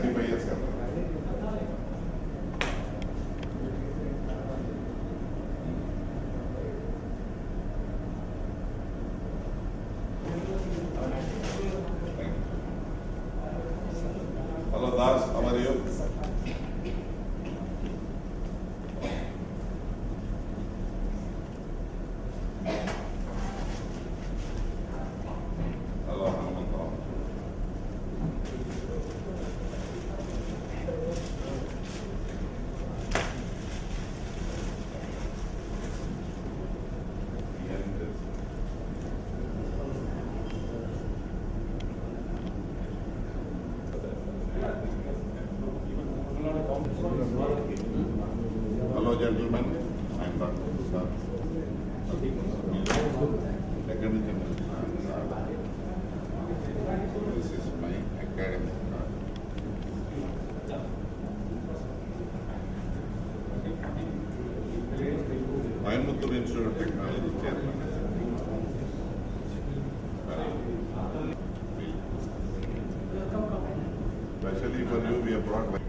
35 years का Hello Das, how are you? Hello Hanumantra. Hello gentlemen, I am Dr. Prasad. Academic card. This is my academic card. Coimbatore Institute of Technology Chairman. Especially for you, we have brought.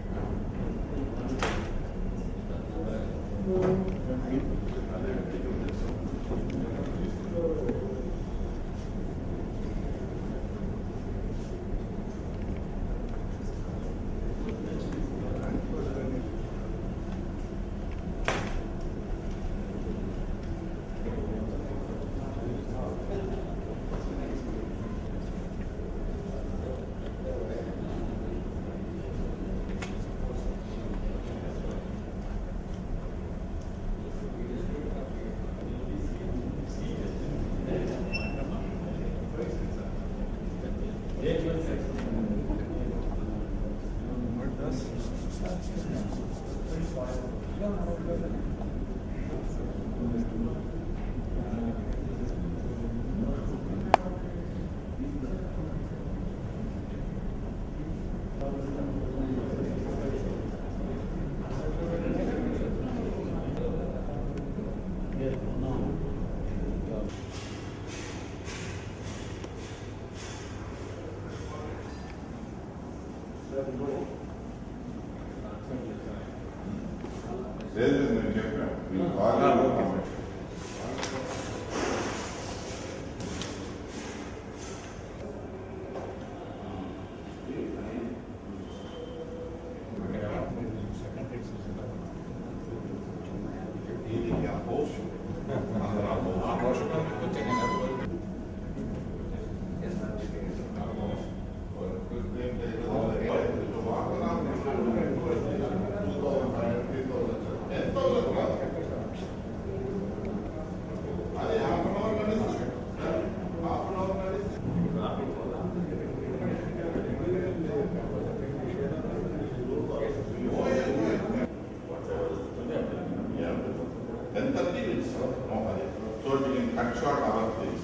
So we can cut short our things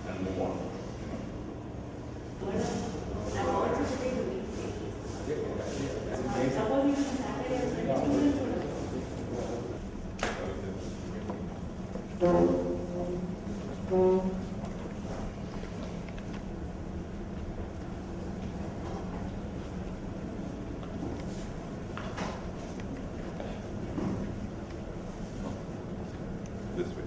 and move on. This way.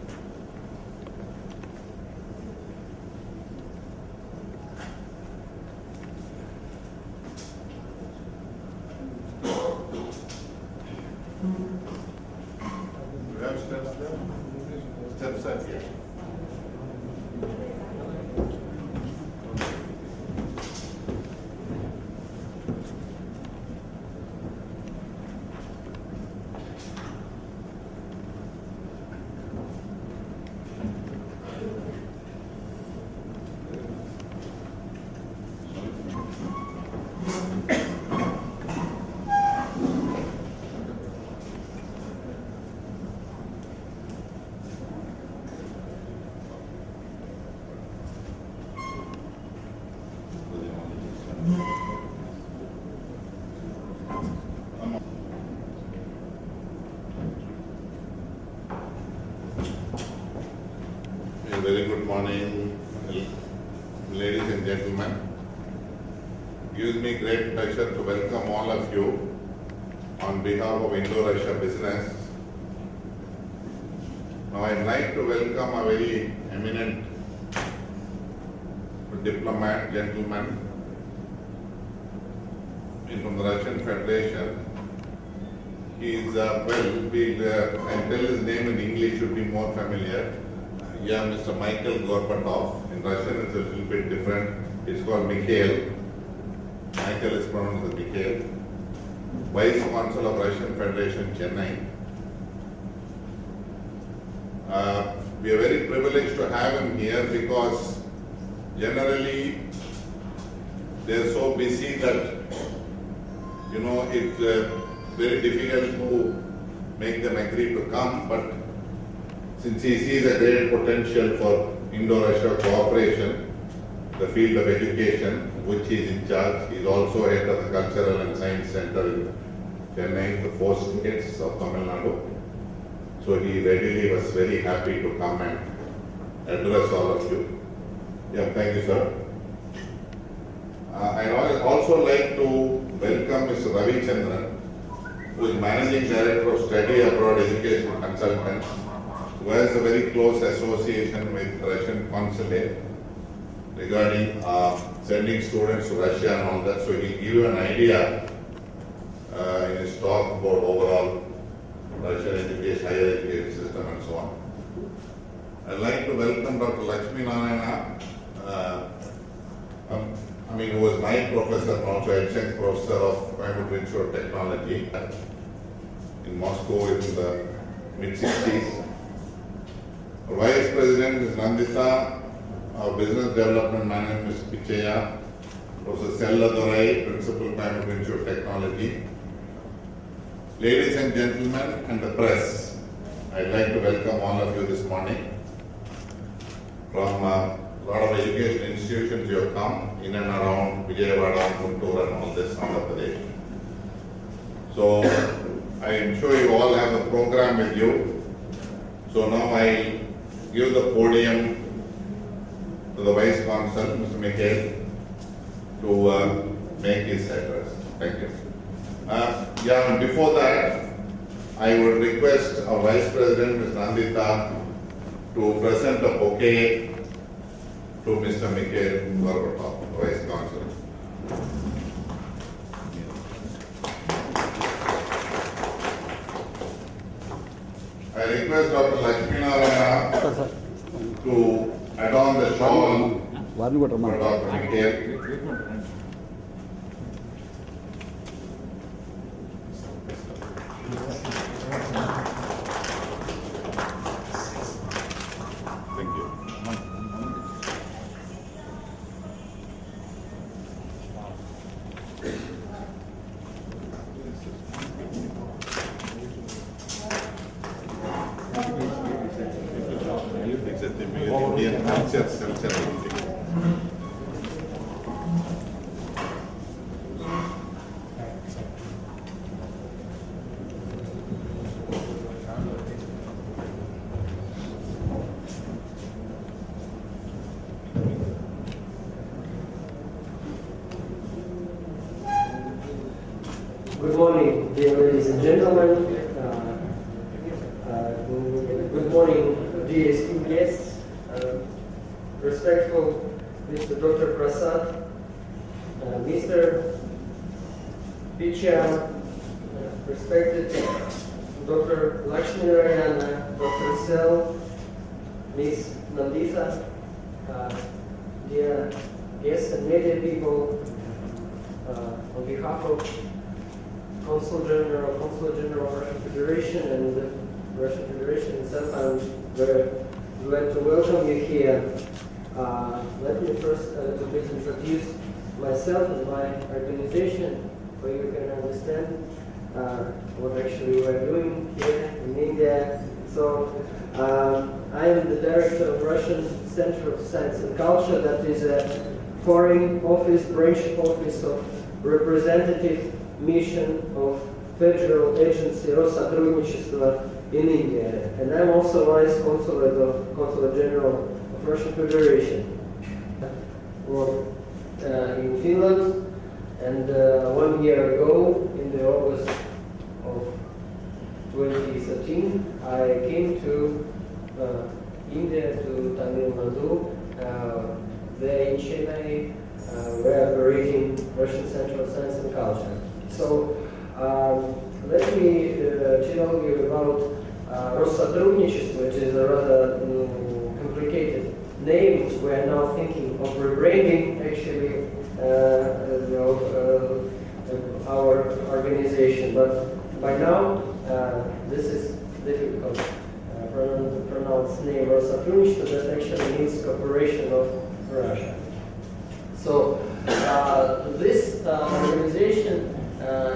We have steps there. Steps are here. A very good morning, ladies and gentlemen. gives me great pleasure to welcome all of you on behalf of Indo-Russia Business. Now I'd like to welcome a very eminent diplomat, gentleman from the Russian Federation. He is I'll tell his name in English, should be more familiar. Yeah, Mr. Michael Gorbatov. In Russian it's a little bit different. It's called Mikhail. Michael is pronounced as Mikhail. Vice Consul of Russian Federation, Chennai. We are very privileged to have him here because generally they are so busy that it's very difficult to make them agree to come, but since he sees a great potential for Indo-Russia cooperation, the field of education, which he is in charge, he is also head of the Cultural and Science Center in Chennai, the 4 states of Tamil Nadu. So he readily was very happy to come and address all of you. Yeah, thank you, sir. I would also like to welcome Mr. Ravi Chandran, who is Managing Director of Study Abroad Education Consultants, who has a very close association with Russian Consulate regarding sending students to Russia and all that. So he'll give you an idea in his talk about overall Russian education, higher education system and so on. I'd like to welcome Dr. Lakshmi Narayana, who was my professor and also adjunct professor of Coimbatore Institute of Technology in Moscow in the mid-60s. Our Vice President is Nandita, our Business Development Manager Ms. Pichaya, Professor Sella Dorai, Principal Coimbatore Institute of Technology. Ladies and gentlemen and the press, I'd like to welcome all of you this morning. From a lot of education institutions you have come in and around Vijayawada, Guntur and all this Andhra Pradesh. So I am sure you all have the program with you. So now I give the podium to the Vice Consul, Mr. Mikhail, to make his address. Thank you. And before that, I would request our Vice President, Ms. Nandita, to present a bouquet to Mr. Mikhail Gorbatov, Vice Consul. I request Dr. Lakshmi Narayana to adorn the shawl for Dr. Mikhail. Thank you. Good morning, dear ladies and gentlemen. Good morning, dear esteemed guests. Respectful Mr. Dr. Prasad, Mr. Pichya, respected Dr. Lakshmi Narayana, Dr. Sel, Ms. Nandita, dear guests and media people, on behalf of Consul General of Russian Federation and the Russian Federation itself, I'm very glad to welcome you here. Let me first a little bit introduce myself and my organization, so you can understand what actually we're doing here in India. So I am the director of Russian Center of Science and Culture, that is a foreign office, branch office of representative mission of Federal Agency Россотрудничества in India, and I'm also Vice Consulate General of Russian Federation in Finland. And 1 year ago, in the August of 2013, I came to India, to Tamil Nadu. There in Chennai, we're operating Russian Center of Science and Culture. So let me tell you about Россотрудничество, which is a rather complicated name. We are now thinking of rebranding actually our organization, but by now this is difficult to pronounce name Россотрудничество, that actually means cooperation of Russia. So this organization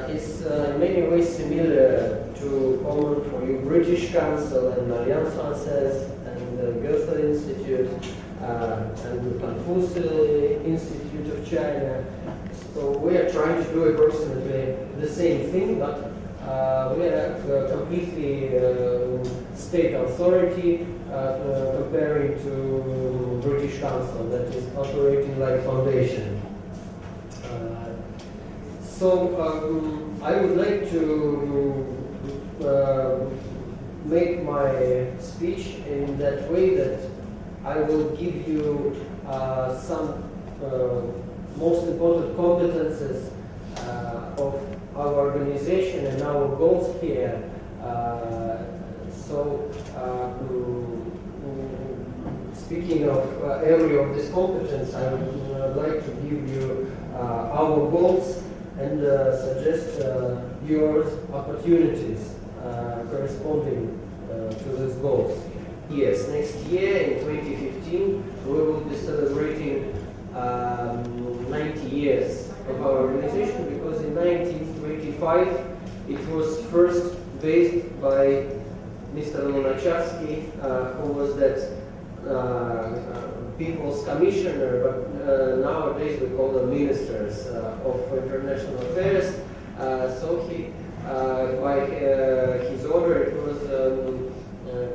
is in many ways similar to common for you British Council and Alliance Française and the Goethe Institute and the Confucius Institute of China. So we are trying to do approximately the same thing, but we are completely state authority comparing to British Council that is operating like foundation. So I would like to make my speech in that way that I will give you some most important competences of our organization and our goals here. Speaking of area of this competence, I would like to give you our goals and suggest your opportunities corresponding to these goals. Yes, next year in 2015 we will be celebrating 90 years of our organization, because in 1925 it was first based by Mr. Lunacharsky, who was that People's Commissioner, but nowadays we call them Ministers of International Affairs. So he, by his order, it was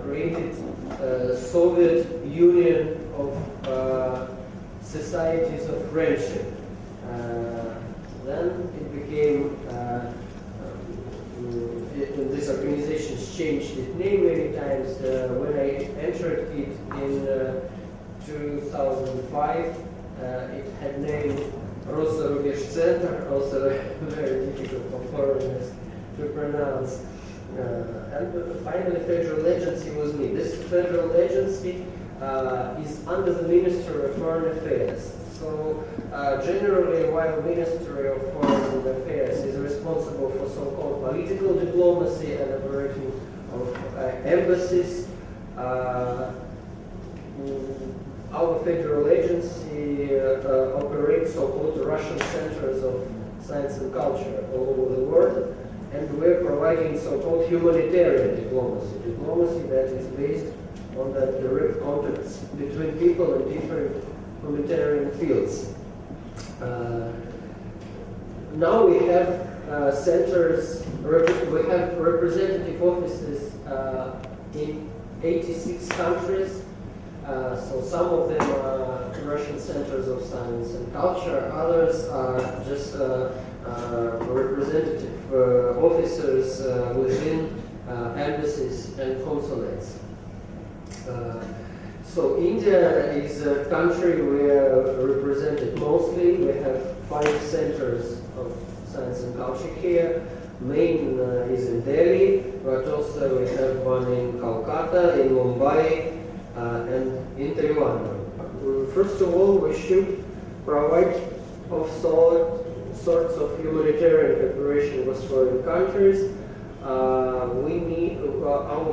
created Soviet Union of Societies of Friendship. Then it became, this organization changed its name many times. When I entered it in 2005, it had name Россорубежцентр, also very difficult for foreigners to pronounce. And finally, federal agency was me. This federal agency is under the Ministry of Foreign Affairs. So generally, while Ministry of Foreign Affairs is responsible for so-called political diplomacy and operating of embassies, our federal agency operates so-called Russian centers of science and culture all over the world, and we're providing so-called humanitarian diplomacy that is based on the direct contacts between people in different humanitarian fields. Now we have centers, we have representative offices in 86 countries. So some of them are Russian centers of science and culture, others are just representative officers within embassies and consulates. So India is a country we are represented mostly. We have 5 centers of science and culture here. Main is in Delhi, but also we have one in Calcutta, in Mumbai, and in Trivandrum. First of all, we should provide of sorts of humanitarian cooperation with foreign countries. Our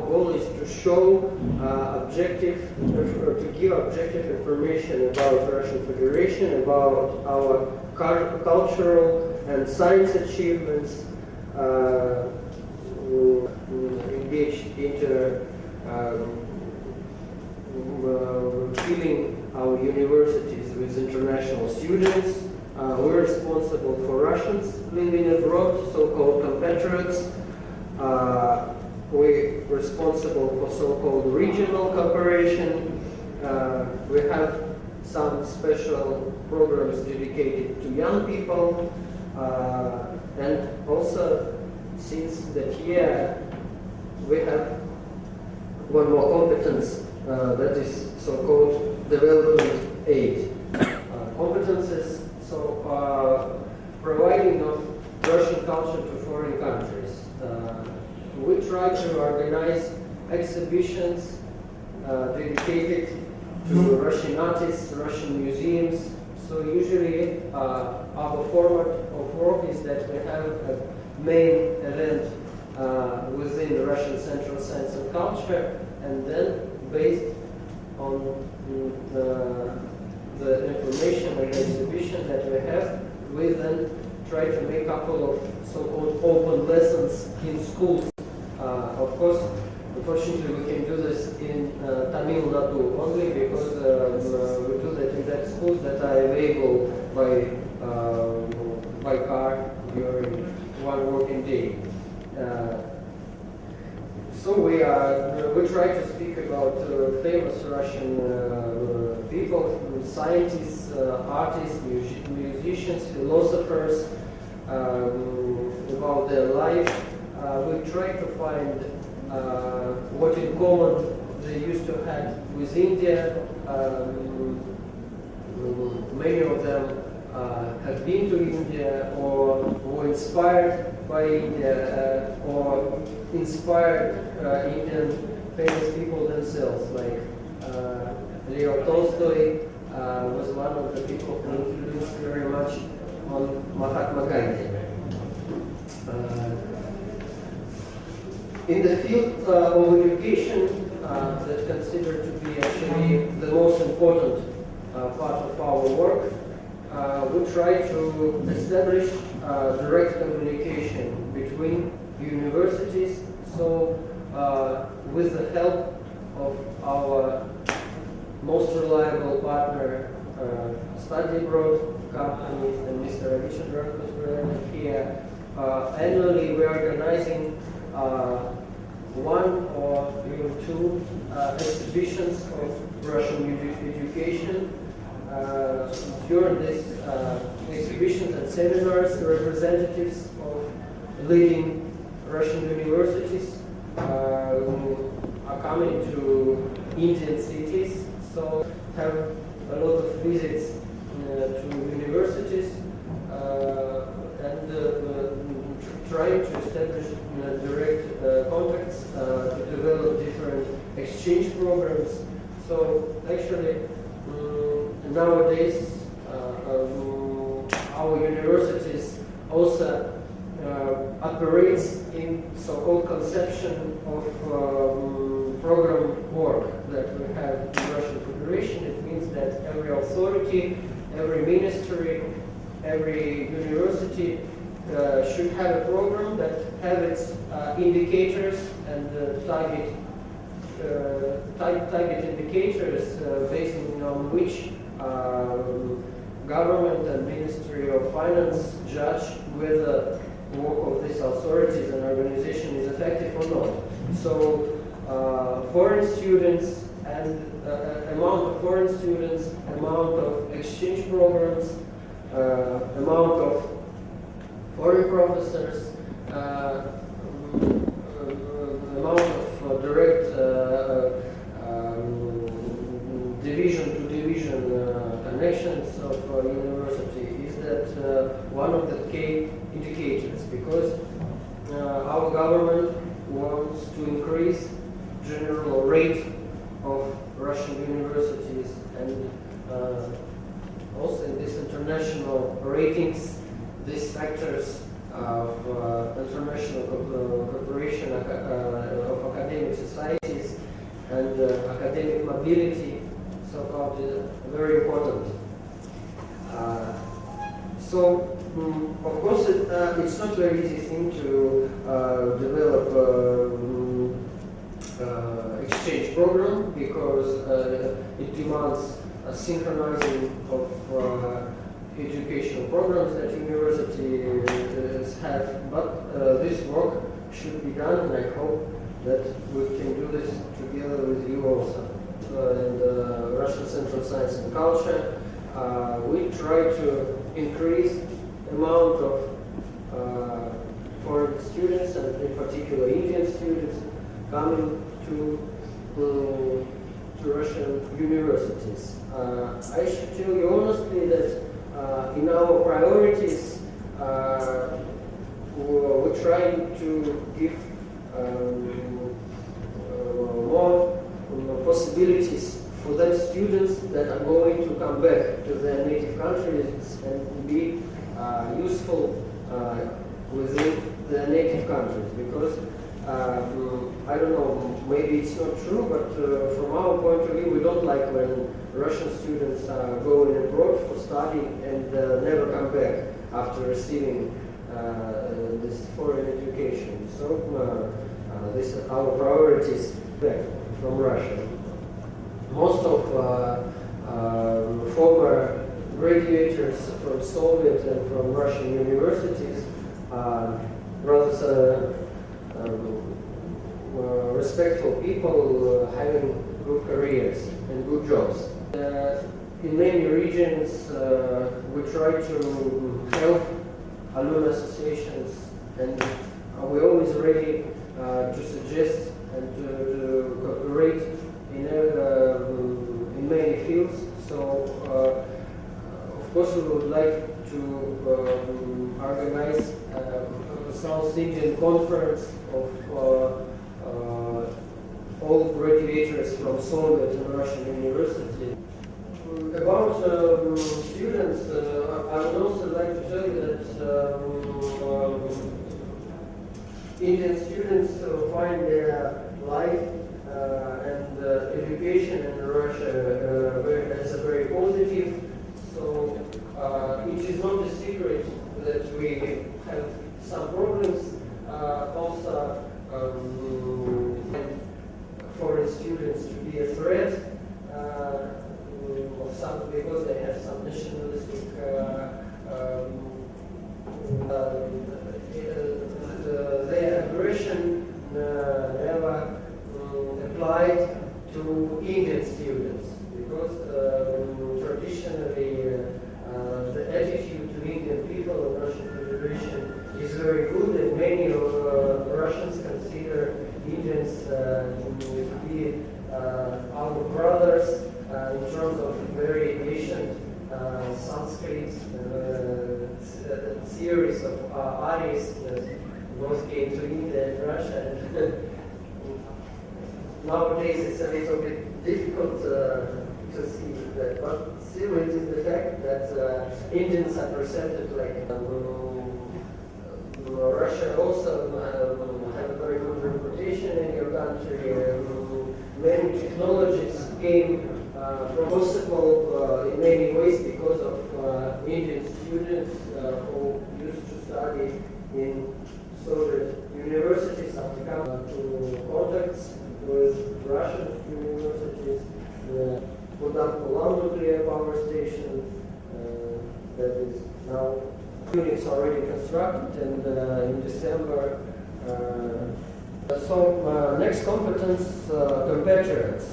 goal is to show to give objective information about Russian Federation, about our cultural and science achievements, engage into filling our universities with international students. We're responsible for Russians living abroad, so-called compatriots. We're responsible for so-called regional cooperation. We have some special programs dedicated to young people. And also, since that year, we have one more competence that is so-called development aid. Competences, so providing of Russian culture to foreign countries. We try to organize exhibitions dedicated to Russian artists, Russian museums. So usually our format of work is that we have a main event within the Russian Central Science and Culture, and then based on the information and the exhibition that we have, we then try to make a couple of so-called open lessons in schools. Of course, unfortunately, we can do this in Tamil Nadu only because we do that in that schools that are available by car during one working day. So we try to speak about famous Russian people, scientists, artists, musicians, philosophers, about their life. We try to find what in common they used to have with India. Many of them have been to India or were inspired by India or inspired Indian famous people themselves, like Leo Tolstoy was one of the people who influenced very much on Mahatma Gandhi. In the field of education, that's considered to be actually the most important part of our work, we try to establish direct communication between universities. So, with the help of our most reliable partner, Study Abroad company, and Mr. Avichandra, who's presented here, annually we are organizing one or even two exhibitions of Russian education. During these exhibitions and seminars, the representatives of leading Russian universities are coming to Indian cities, so have a lot of visits to universities and trying to establish direct contacts to develop different exchange programs. So actually, nowadays, our universities also operates in so-called conception of program work that we have in the Russian Federation. It means that every authority, every ministry, every university should have a program that have its indicators and target indicators based on which government and Ministry of Finance judge whether the work of these authorities and organization is effective or not. So foreign students and amount of foreign students, amount of exchange programs, amount of foreign professors, amount of direct division-to-division connections of university is that one of the key indicators, because our government wants to increase general rate of Russian universities, and also in these international ratings, these factors of international cooperation of academic societies and academic mobility, so-called, very important. Of course, it's not very easy thing to develop exchange program, because it demands a synchronizing of educational programs that universities have, but this work should be done, and I hope that we can do this together with you also. In the Russian Central Science and Culture, we try to increase amount of foreign students, and in particular Indian students, coming to Russian universities. I should tell you honestly that in our priorities, we're trying to give more possibilities for them students that are going to come back to their native countries and be useful within their native countries. Because I don't know, maybe it's not true, but from our point of view, we don't like when Russian students are going abroad for study and never come back after receiving this foreign education. So this is our priorities back from Russia. Most of former graduates from Soviet and from Russian universities are rather respectful people having good careers and good jobs. In many regions, we try to help alumni associations, and we're always ready to suggest and to cooperate in many fields. So, of course, we would like to organize a South Indian conference of all graduates from Soviet and Russian universities. About students, I would also like to tell you that Indian students find their life and education in Russia as a very positive. So it is not a secret that we have some problems. Also, foreign students to be a threat of some, because they have some nationalistic their aggression never applied to Indian students, because traditionally the attitude to Indian people in Russian Federation is very good, and many of Russians consider Indians to be our brothers in terms of very ancient Sanskrit series of Aryas that both came to India and Russia. And nowadays it's a little bit difficult to see that, but still it is the fact that Indians are presented like Russia also have a very good reputation in your country. Many technologies came possible in many ways because of Indian students who used to study in Soviet universities have come to contacts with Russian universities. The Budan-Pulam nuclear power station that is now units already constructed, and in December. So next competence, compatriots.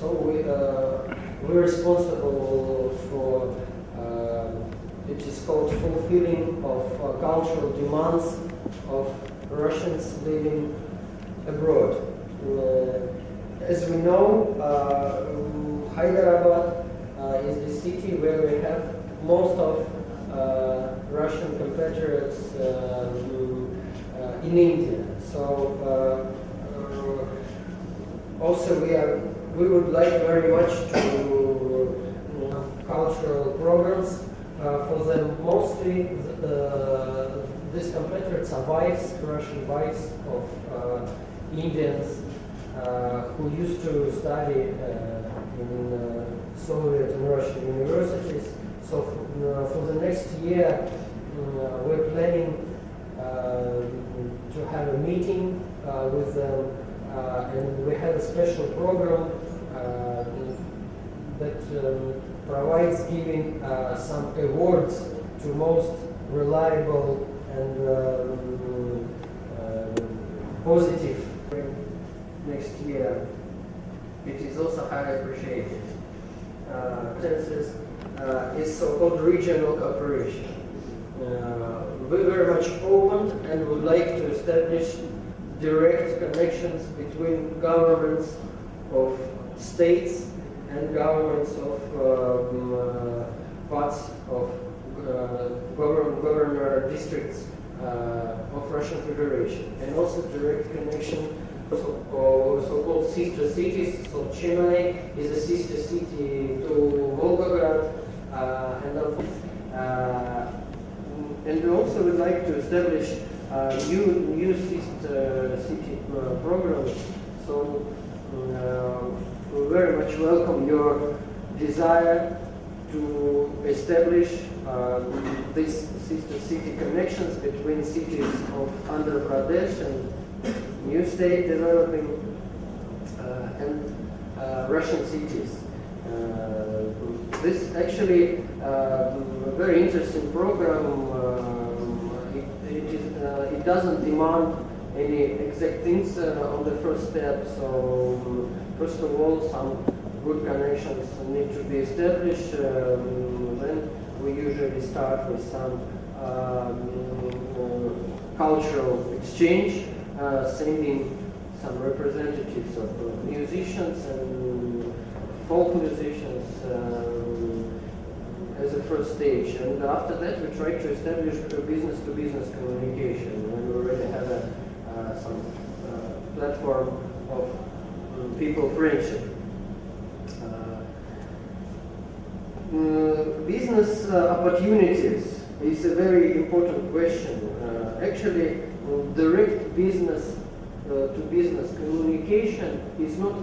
So we're responsible for it is called fulfilling of cultural demands of Russians living abroad. As we know, Hyderabad is the city where we have most of Russian compatriots in India. So also we would like very much to cultural programs for them. Mostly these compatriots are wives, Russian wives of Indians who used to study in Soviet and Russian universities. So for the next year, we're planning to have a meeting with them, and we have a special program that provides giving some awards to most reliable and positive next year. It is also highly appreciated. Is so-called regional cooperation. very much open and would like to establish direct connections between governments of states and governments of parts of governor districts of Russian Federation, and also direct connection so-called sister cities. So Chennai is a sister city to Volgograd, and we also would like to establish new sister city programs. So we very much welcome your desire to establish these sister city connections between cities of Andhra Pradesh and new state developing and Russian cities. This actually a very interesting program. It doesn't demand any exact things on the first step. So first of all, some good connections need to be established. Then we usually start with some cultural exchange, sending some representatives of musicians and folk musicians as a first stage. And after that, we try to establish a business-to-business communication. And we already have some platform of people friendship. Business opportunities is a very important question. Actually, direct business-to-business communication is not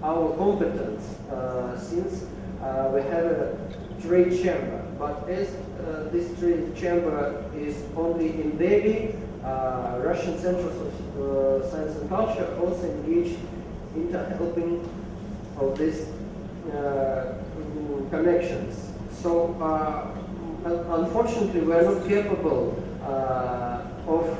our competence, since we have a trade chamber. But as this trade chamber is only in Delhi, Russian Centers of Science and Culture also engaged in helping of these connections. So unfortunately, we are not capable of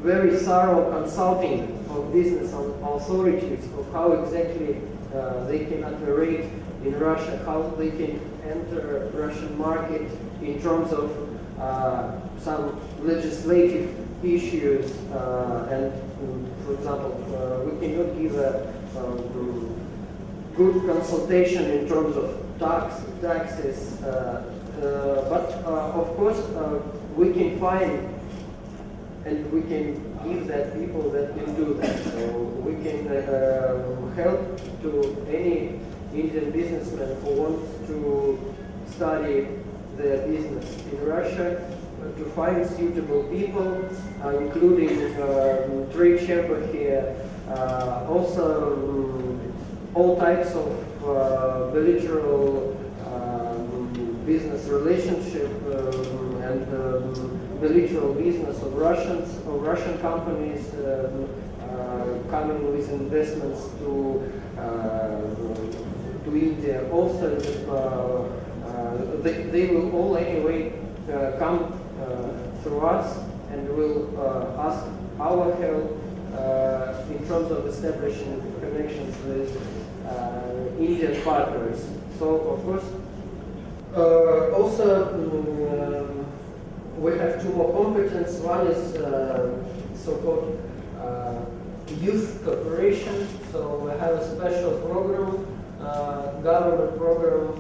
very thorough consulting of business authorities of how exactly they can operate in Russia, how they can enter Russian market in terms of some legislative issues, and for example, we cannot give a good consultation in terms of taxes, but of course we can find and we can give that people that can do that. So we can help to any Indian businessman who wants to study their business in Russia to find suitable people, including trade chamber here, also all types of bilateral business relationship and bilateral business of Russian companies coming with investments to India. Also, they will all anyway come through us and will ask our help in terms of establishing connections with Indian partners. So, of course, also we have two more competences. One is so-called youth cooperation. So we have a special program, government program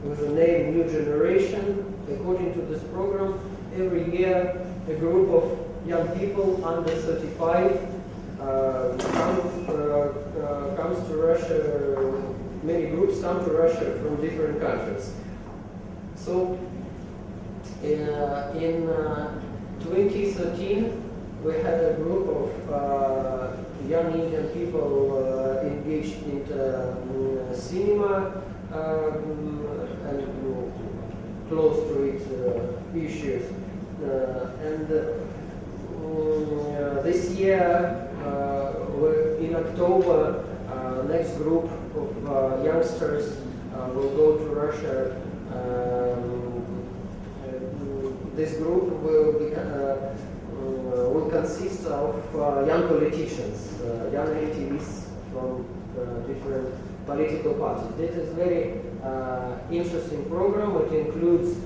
with the name New Generation. According to this program, every year a group of young people under 35 comes to Russia. Many groups come to Russia from different countries. So in 2013, we had a group of young Indian people engaged in cinema and close to its issues. And this year, in October, next group of youngsters will go to Russia. This group will consist of young politicians, young activists from different political parties. This is very interesting program. It includes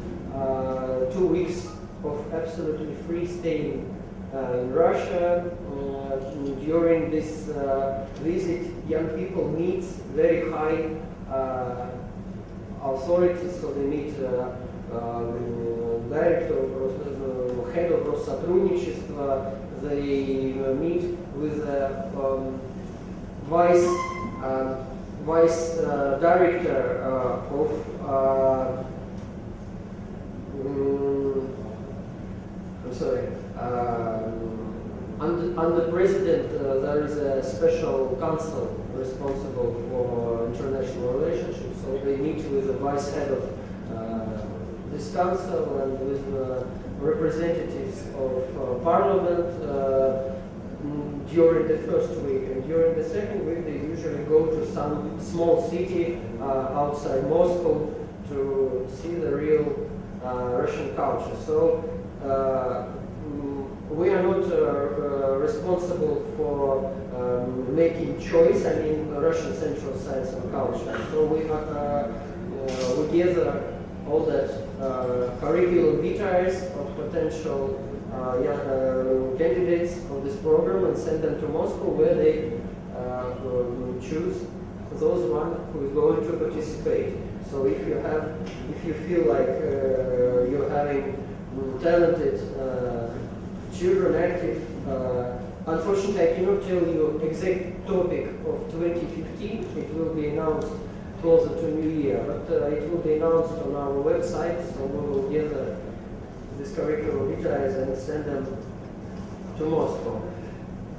2 weeks of absolutely free staying in Russia. During this visit, young people meet very high authorities, so they meet director, head of Россотрудничества, they meet with vice director of I'm sorry, under president there is a special council responsible for international relationships, so they meet with the vice head of this council and with representatives of parliament during the first week, and during the second week they usually go to some small city outside Moscow to see the real Russian culture. So we are not responsible for making choice, I mean Russian Central Science and Culture. So we gather all that curriculum vitae of potential young candidates of this program and send them to Moscow, where they choose those one who is going to participate. So if you feel like you're having talented children active, unfortunately I cannot tell you exact topic of 2015. It will be announced closer to New Year, but it will be announced on our website, so we will gather this curriculum vitae and send them to Moscow.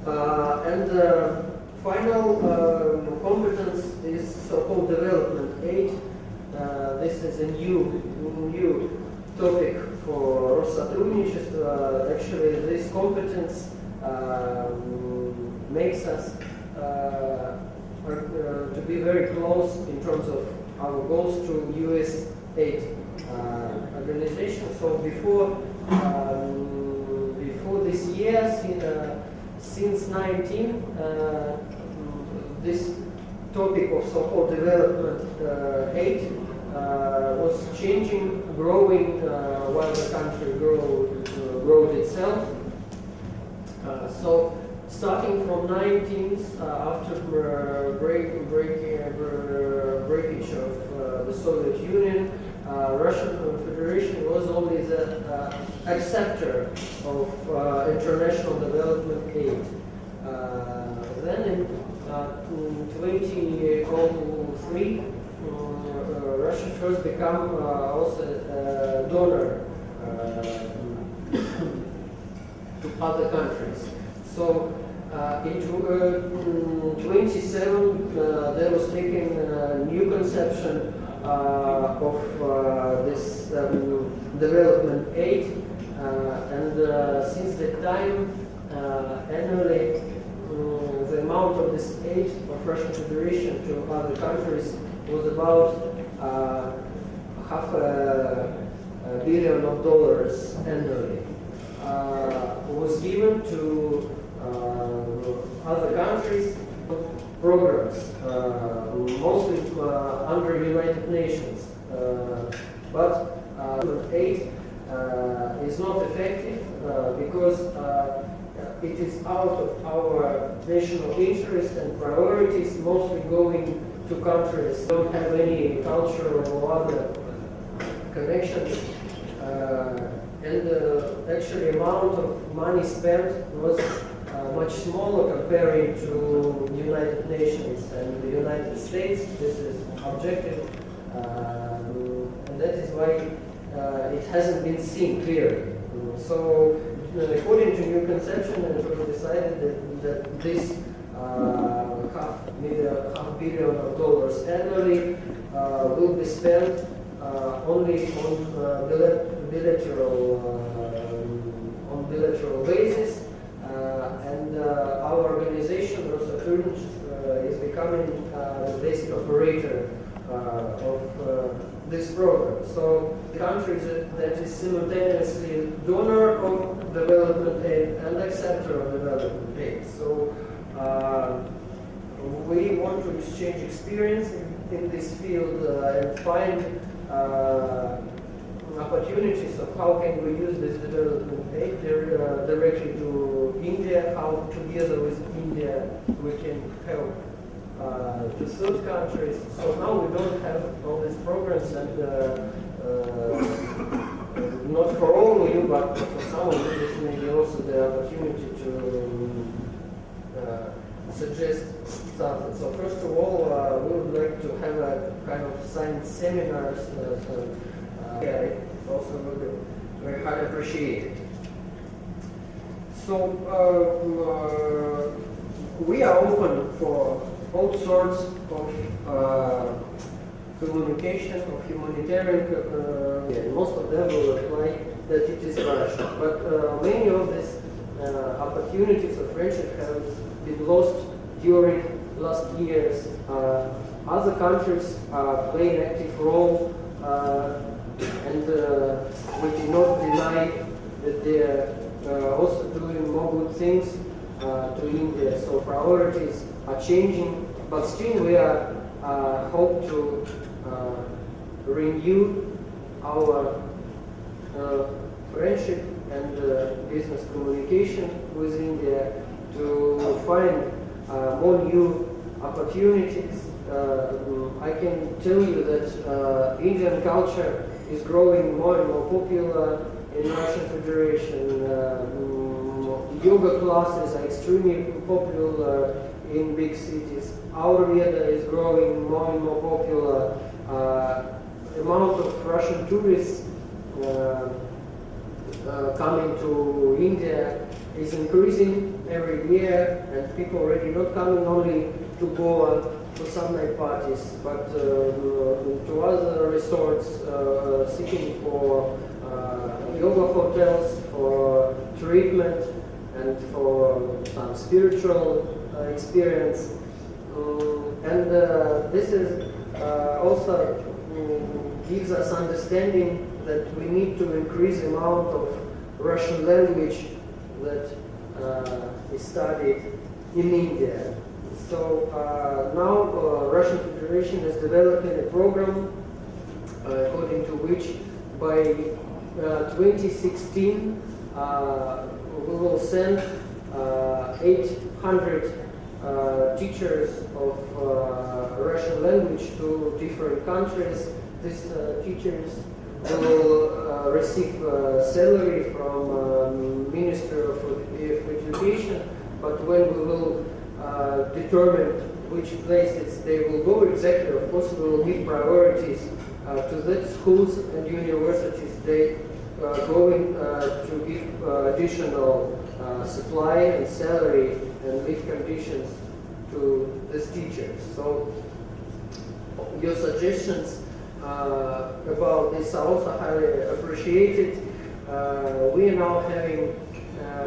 And the final competence is so-called development aid. This is a new topic for Россотрудничество. Actually, this competence makes us to be very close in terms of our goals to US aid organization. So before this year, since 19, this topic of so-called development aid was changing, growing while the country growed itself. So starting from 19th, after breakage of the Soviet Union, Russian Federation was only the acceptor of international development aid. Then in 2003, Russia first became also a donor to other countries. So in 27, there was taken a new conception of this development aid, and since that time, annually, the amount of this aid of Russian Federation to other countries was about $500 million annually. Was given to other countries programs, mostly under United Nations, but aid is not effective because it is out of our national interest and priorities, mostly going to countries that don't have any cultural or other connections. And actually amount of money spent was much smaller comparing to the United Nations and the United States. This is objective, and that is why it hasn't been seen clearly. So according to new conception, it was decided that this $500 million annually will be spent only on bilateral basis, and our organization, Россотрудничество, is becoming the basic operator of this program. So the country that is simultaneously donor of development aid and acceptor of development aid. So we want to exchange experience in this field and find opportunities of how can we use this development aid directly to India, how together with India we can help to third countries. So now we don't have all these programs, and not for all of you, but for some of you, this may be also the opportunity to suggest something. So first of all, we would like to have a kind of science seminars. It also would be very highly appreciated. So we are open for all sorts of communication, of humanitarian, and most of them will reply that it is Russia. But many of these opportunities of friendship have been lost during last years. Other countries play an active role, and we cannot deny that they are also doing more good things to India. So priorities are changing, but still we are hope to renew our friendship and business communication with India to find more new opportunities. I can tell you that Indian culture is growing more and more popular in Russian Federation. Yoga classes are extremely popular in big cities. Ayurveda is growing more and more popular. Amount of Russian tourists coming to India is increasing every year, and people already not coming only to Goa for some night parties, but to other resorts, seeking for yoga hotels, for treatment, and for some spiritual experience. And this is also gives us understanding that we need to increase the amount of Russian language that is studied in India. So now Russian Federation is developing a program according to which by 2016 we will send 800 teachers of Russian language to different countries. These teachers will receive salary from Ministry of Education, but when we will determine which places they will go exactly, of course we will give priorities to the schools and universities they are going to give additional supply and salary and live conditions to these teachers. So your suggestions about this are also highly appreciated. We are now having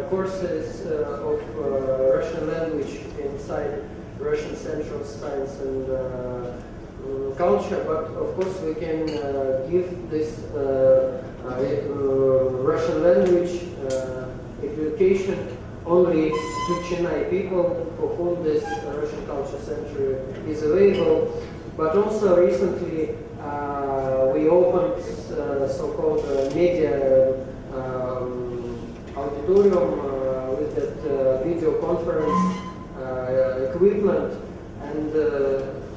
courses of Russian language inside Russian Central Science and Culture, but of course we can give this Russian language education only to Chennai people for whom this Russian Culture Center is available. But also recently we opened so-called media auditorium with that video conference equipment, and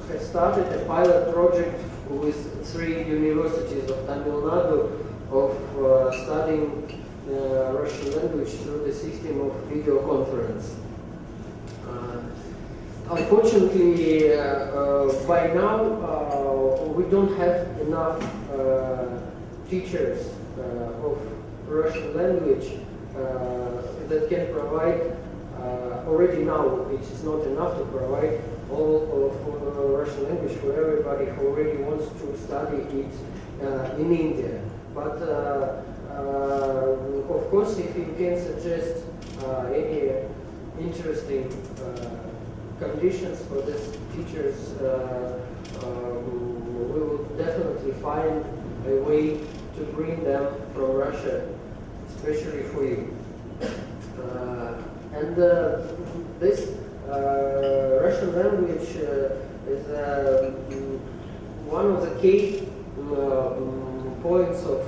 has started a pilot project with 3 universities of Tamil Nadu of studying Russian language through the system of video conference. Unfortunately, by now we don't have enough teachers of Russian language that can provide. Already now it is not enough to provide all of Russian language for everybody who already wants to study it in India. But of course, if you can suggest any interesting conditions for these teachers, we will definitely find a way to bring them from Russia, especially for you. And this Russian Russian language is one of the key points of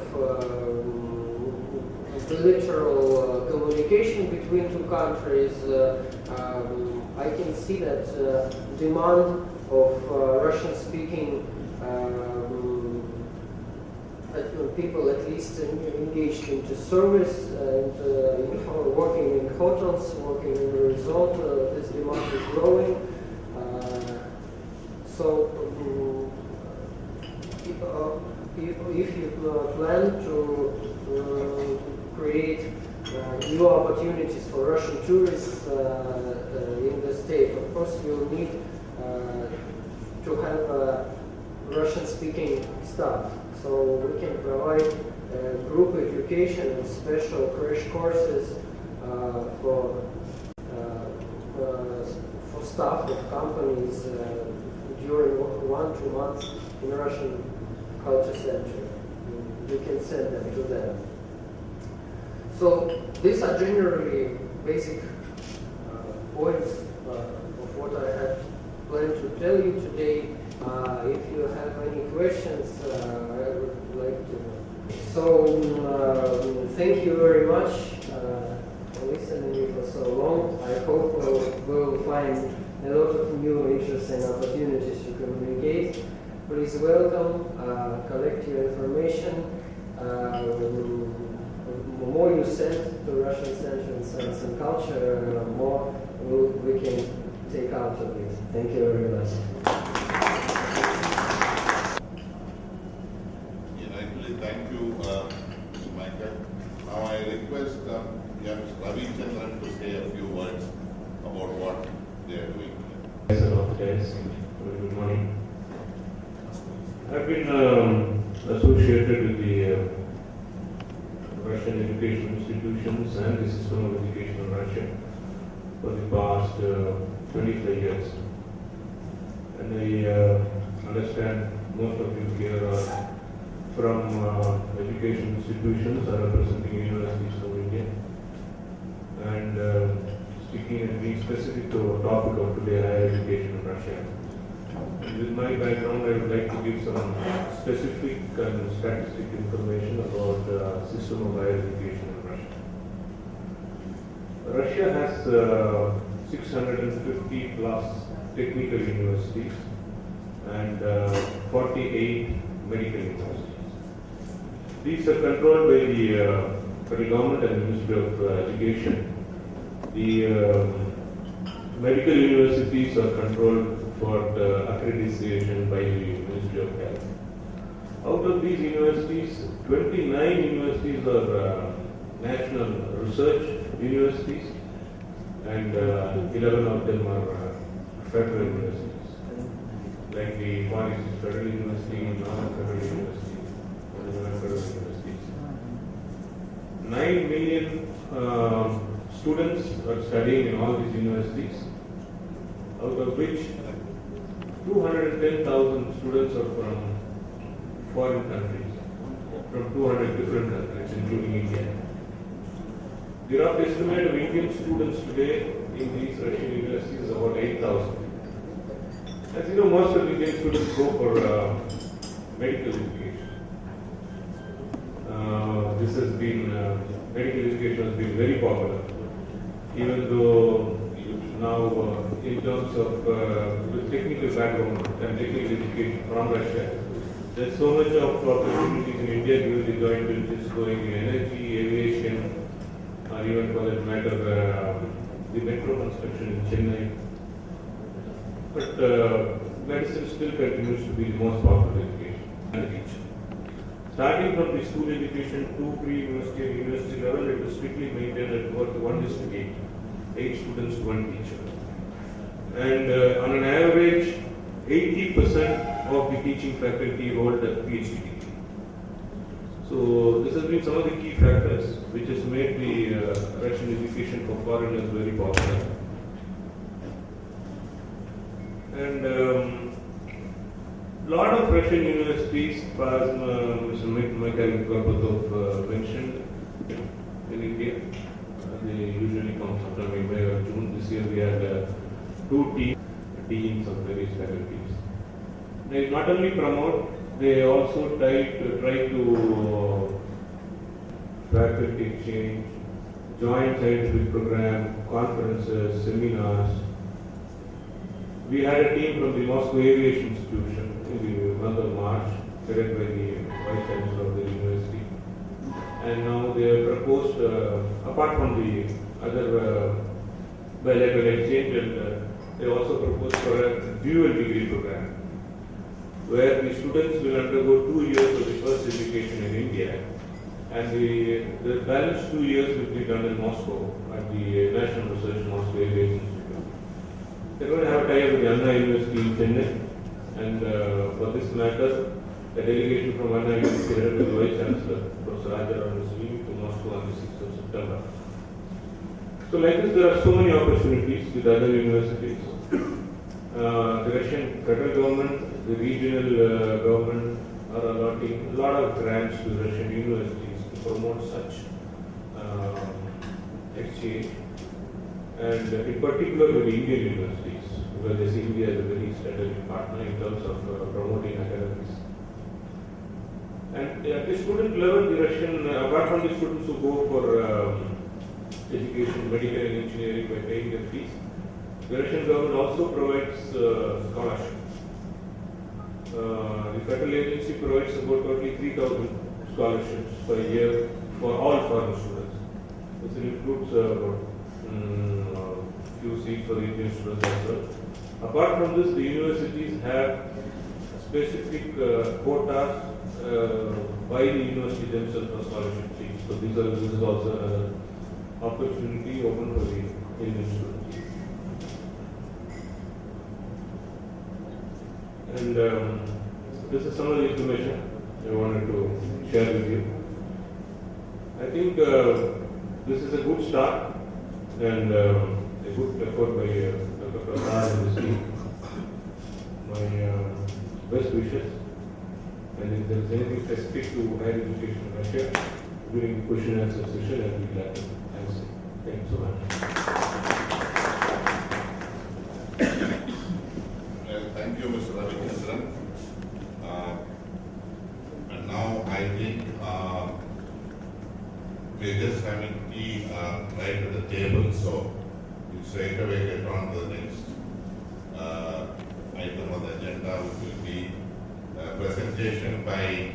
bilateral communication between two countries. I can see that demand of Russian-speaking people, at least engaged into service and working in hotels, working in the resort. This demand is growing. So if you plan to create new opportunities for Russian tourists in the state, of course you'll need to have Russian-speaking staff. So we can provide group education and special crash courses for staff of companies during 1-2 months in Russian Culture Center. We can send them to them. So these are generally basic points of what I had planned to tell you today. If you have any questions, I would like to. So thank you very much for listening to me for so long. I hope we'll find a lot of new interesting opportunities to communicate. Please welcome, collect your information. The more you send to Russian Center in Science and Culture, more we can take out of it. Thank you very much. Thank you, Mr. Michael. Now I request Mr. Ravichandran to say a few words about what they are doing. Good morning. I've been associated with the Russian education institutions and the system of education in Russia for the past 25 years. And I understand most of you here are from education institutions are representing universities of India. And speaking and being specific to our topic of today, higher education in Russia. And with my background, I would like to give some specific and statistic information about the system of higher education in Russia. Russia has 650 plus technical universities and 48 medical universities. These are controlled by the federal government and the Ministry of Education. The medical universities are controlled for the accreditation by the Ministry of Health. Out of these universities, 29 universities are national research universities and 11 of them are federal universities, like the Far East Federal University, Northern Federal University, and the federal universities. 9 million students are studying in all these universities, out of which 210,000 students are from foreign countries, from 200 different countries, including India. The rough estimate of Indian students today in these Russian universities is about 8,000. As you know, most of Indian students go for medical education. This has been, medical education has been very popular, even though now in terms of the technical background and technical education from Russia, there's so much of opportunities in India due to the joint ventures going in energy, aviation, or even for that matter, the metro construction in Chennai. But medicine still continues to be the most popular education. Starting from the school education to pre-university and university level, it was strictly maintained at about 1:8, 8 students to 1 teacher. And on an average, 80% of the teaching faculty hold a PhD degree. So this has been some of the key factors which has made the Russian education for foreigners very popular. And lot of Russian universities, as Mr. Mikhail Gorbatov mentioned, in India. They usually come sometime in May or June. This year we had 2 teams. deans of various faculties. They not only promote, they also try to faculty exchange, joint scientific program, conferences, seminars. We had a team from the Moscow Aviation Institution in the month of March, led by the Vice Chancellor of the university. And now they have proposed, apart from the other bilateral exchange, and they also proposed for a dual degree program, where the students will undergo 2 years of the first education in India, and the balance 2 years will be done in Moscow at the National Research Moscow Aviation Institute. They're going to have a tie-up with the Anna University in Chennai, and for this matter, a delegation from Anna University headed by the Vice Chancellor, Professor Rajaram, is leaving to Moscow on the 6th of September. So like this, there are so many opportunities with other universities. The Russian federal government, the regional government are allotting a lot of grants to Russian universities to promote such exchange, and in particular with Indian universities, because they see India as a very strategic partner in terms of promoting academics. And at the student level, the Russian, apart from the students who go for education, medical and engineering by paying their fees, the Russian government also provides scholarship. The federal agency provides about totally 3,000 scholarships per year for all foreign students. This includes few seats for the Indian students as well. Apart from this, the universities have specific quotas by the university themselves for scholarship seats. So this is also an opportunity open for the Indian students. And this is some of the information I wanted to share with you. I think this is a good start and a good effort by Dr. Prasad and his team. My best wishes. And if there is anything specific to higher education in Russia during the question and answer session, I will be glad to answer. Thank you so much. Thank you, Mr. Ravichandran. And now I think we're just having tea right at the table, so we straight away get on to the next item on the agenda, which will be a presentation by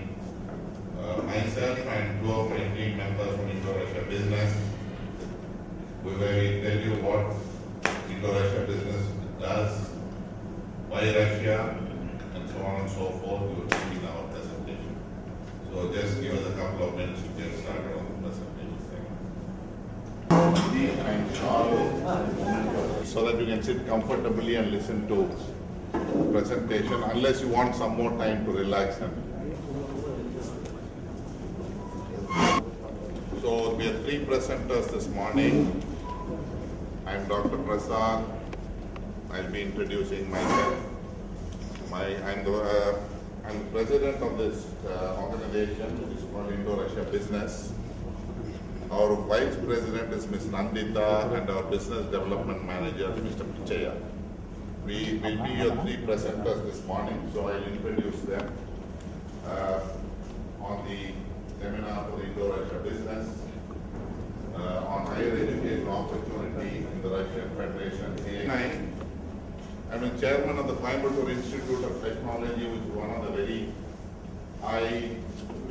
myself and two of my team members from Indo-Russia Business, where we tell you what Indo-Russia Business does, why Russia, and so on and so forth. We will see in our presentation. So just give us a couple of minutes to get started on the presentation. So that you can sit comfortably and listen to the presentation, unless you want some more time to relax. So we have 3 presenters this morning. I am Dr. Prasad. I'll be introducing myself. I'm the president of this organization, which is called Indo-Russia Business. Our vice president is Ms. Nandita, and our business development manager, Mr. Pichaya. We will be your 3 presenters this morning, so I'll introduce them on the seminar for the Indo-Russia Business on higher education opportunity in the Russian Federation. I'm the chairman of the Coimbatore Institute of Technology, which is one of the very highly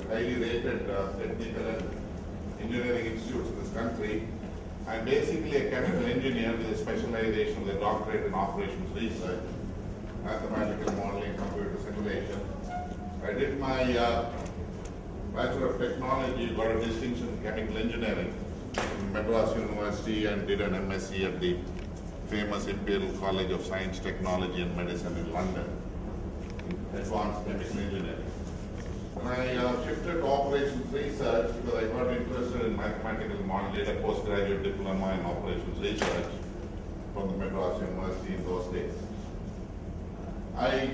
rated technical and engineering institutes in this country. I'm basically a chemical engineer with a specialization with a doctorate in operations research, mathematical modeling, computer simulation. I did my Bachelor of Technology, got a distinction in chemical engineering from Madras University, and did an MSc at the famous Imperial College of Science, Technology and Medicine in London, in advanced chemical engineering. And I shifted to operations research because I got interested in mathematical modeling, did a postgraduate diploma in operations research from the Madras University in those days. I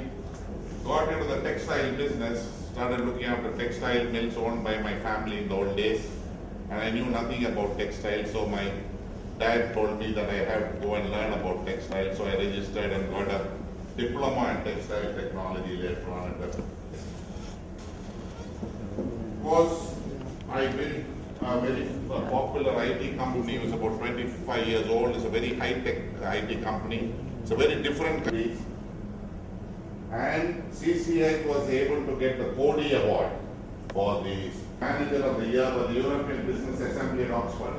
got into the textile business, started looking after textile mills owned by my family in the old days, and I knew nothing about textiles, so my dad told me that I had to go and learn about textiles, so I registered and got a diploma in textile technology later on. Of course, I built a very popular IT company. It was about 25 years old. It's a very high-tech IT company. It's a very different company. And CCH was able to get the Cody Award for the Manager of the Year by the European Business Assembly in Oxford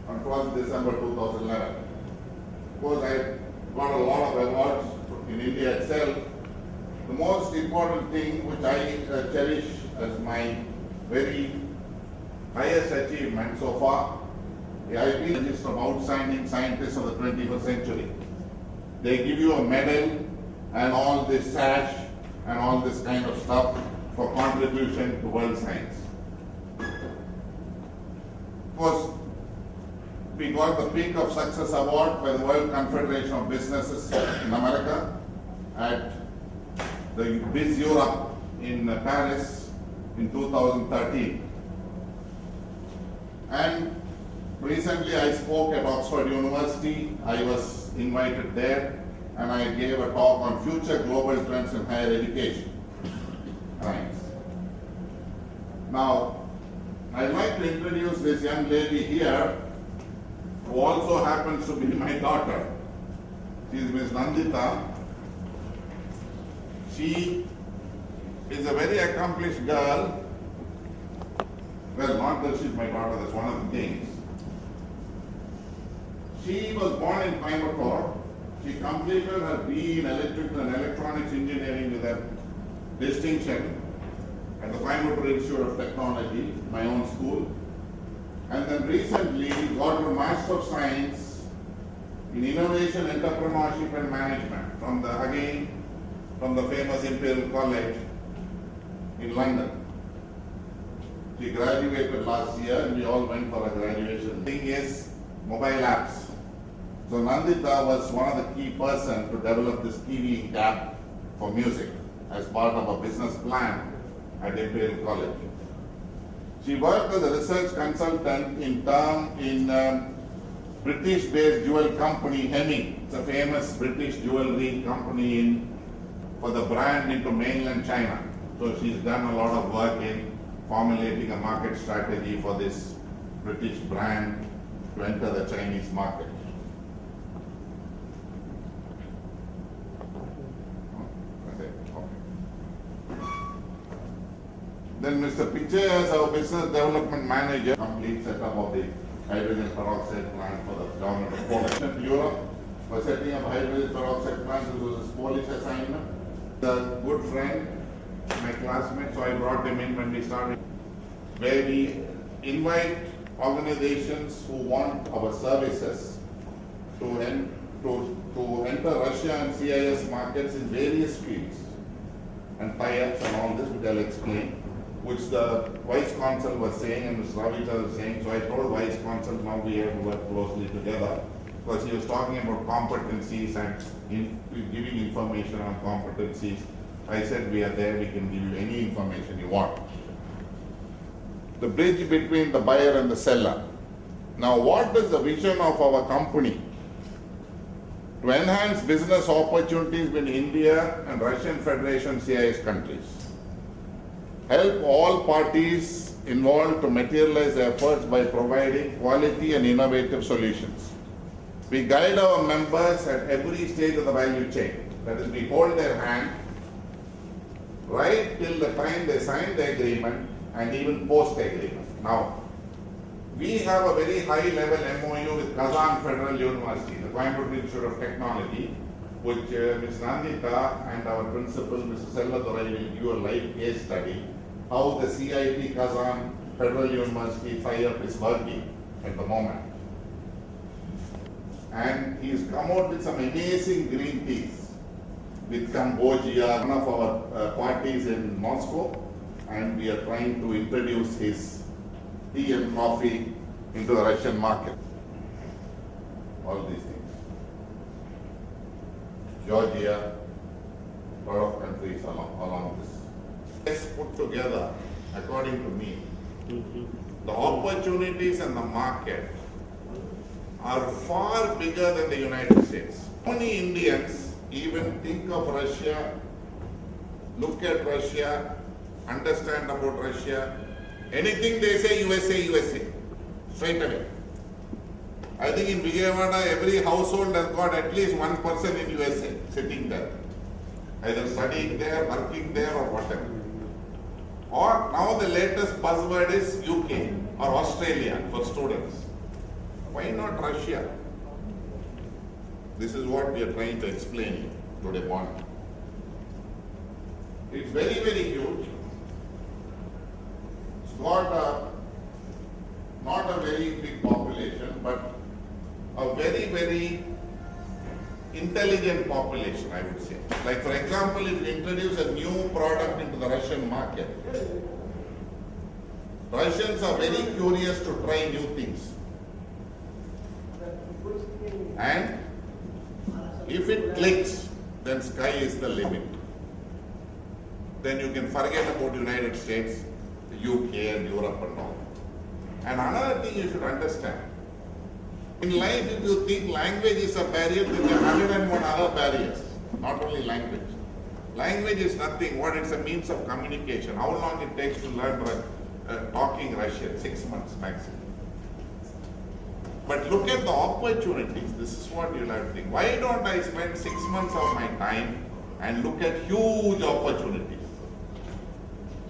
on 12th December 2011. Of course, I got a lot of awards in India itself. The most important thing which I cherish as my very highest achievement so far, I've been a list of outstanding scientists of the 21st century. They give you a medal and all this sash and all this kind of stuff for contribution to world science. Of course, we got the Peak of Success Award by the World Confederation of Businesses in America at the Biz Europe in Paris in 2013. And recently I spoke at Oxford University. I was invited there and I gave a talk on future global trends in higher education. Science. Now, I'd like to introduce this young lady here who also happens to be my daughter. She is Ms. Nandita. She is a very accomplished girl. Well, not that she's my daughter, that's one of the things. She was born in Coimbatore. She completed her BE in Electrical and Electronics Engineering with a distinction at the Coimbatore Institute of Technology, my own school. And then recently got her Master of Science in Innovation, Entrepreneurship and Management from the famous Imperial College in London. She graduated last year and we all went for a graduation. The thing is mobile apps. So Nandita was one of the key persons to develop this TV app for music as part of a business plan at Imperial College. She worked as a research consultant in British-based jewel company Hemming. It's a famous British jewelry company for the brand into mainland China. So she's done a lot of work in formulating a market strategy for this British brand to enter the Chinese market. Then Mr. Pichai as our business development manager, complete setup of the hydrogen peroxide plant for the government of Poland. Europe for setting up hydrogen peroxide plant. This was a Polish assignment. The good friend, my classmate, so I brought him in when we started, where we invite organizations who want our services to enter Russia and CIS markets in various fields and tie-ups and all this, which I'll explain, which the Vice Consul was saying and Ms. Ravita was saying. So I told Vice Consul now we have to work closely together because he was talking about competencies and giving information on competencies. I said we are there, we can give you any information you want. The bridge between the buyer and the seller. Now what is the vision of our company? To enhance business opportunities between India and Russian Federation CIS countries. Help all parties involved to materialize efforts by providing quality and innovative solutions. We guide our members at every stage of the value chain. That is, we hold their hand right till the time they sign the agreement and even post the agreement. Now, we have a very high level MOU with Kazan Federal University, the Coimbatore Institute of Technology, which Ms. Nandita and our principal, Mr. Selladurai, will give a live case study how the CIT Kazan Federal University tie-up is working at the moment. And he's come out with some amazing green teas with Cambodia, one of our parties in Moscow, and we are trying to introduce his tea and coffee into the Russian market. All these things. Georgia, a lot of countries along this. Let's put together, according to me, the opportunities in the market are far bigger than the United States. How many Indians even think of Russia, look at Russia, understand about Russia, anything they say USA, USA, straight away. I think in Vijayawada, every household has got at least one person in USA sitting there, either studying there, working there or whatever. Or now the latest buzzword is UK or Australia for students. Why not Russia? This is what we are trying to explain today morning. It's very, very huge. It's got not a very big population, but a very, very intelligent population, I would say. Like for example, if you introduce a new product into the Russian market, Russians are very curious to try new things. And if it clicks, then sky is the limit. Then you can forget about United States, the UK and Europe and all. And another thing you should understand, in life if you think language is a barrier, then there are 101 other barriers, not only language. Language is nothing, what it's a means of communication. How long it takes to learn talking Russian? 6 months maximum. But look at the opportunities. This is what you'll have to think. Why don't I spend 6 months of my time and look at huge opportunities?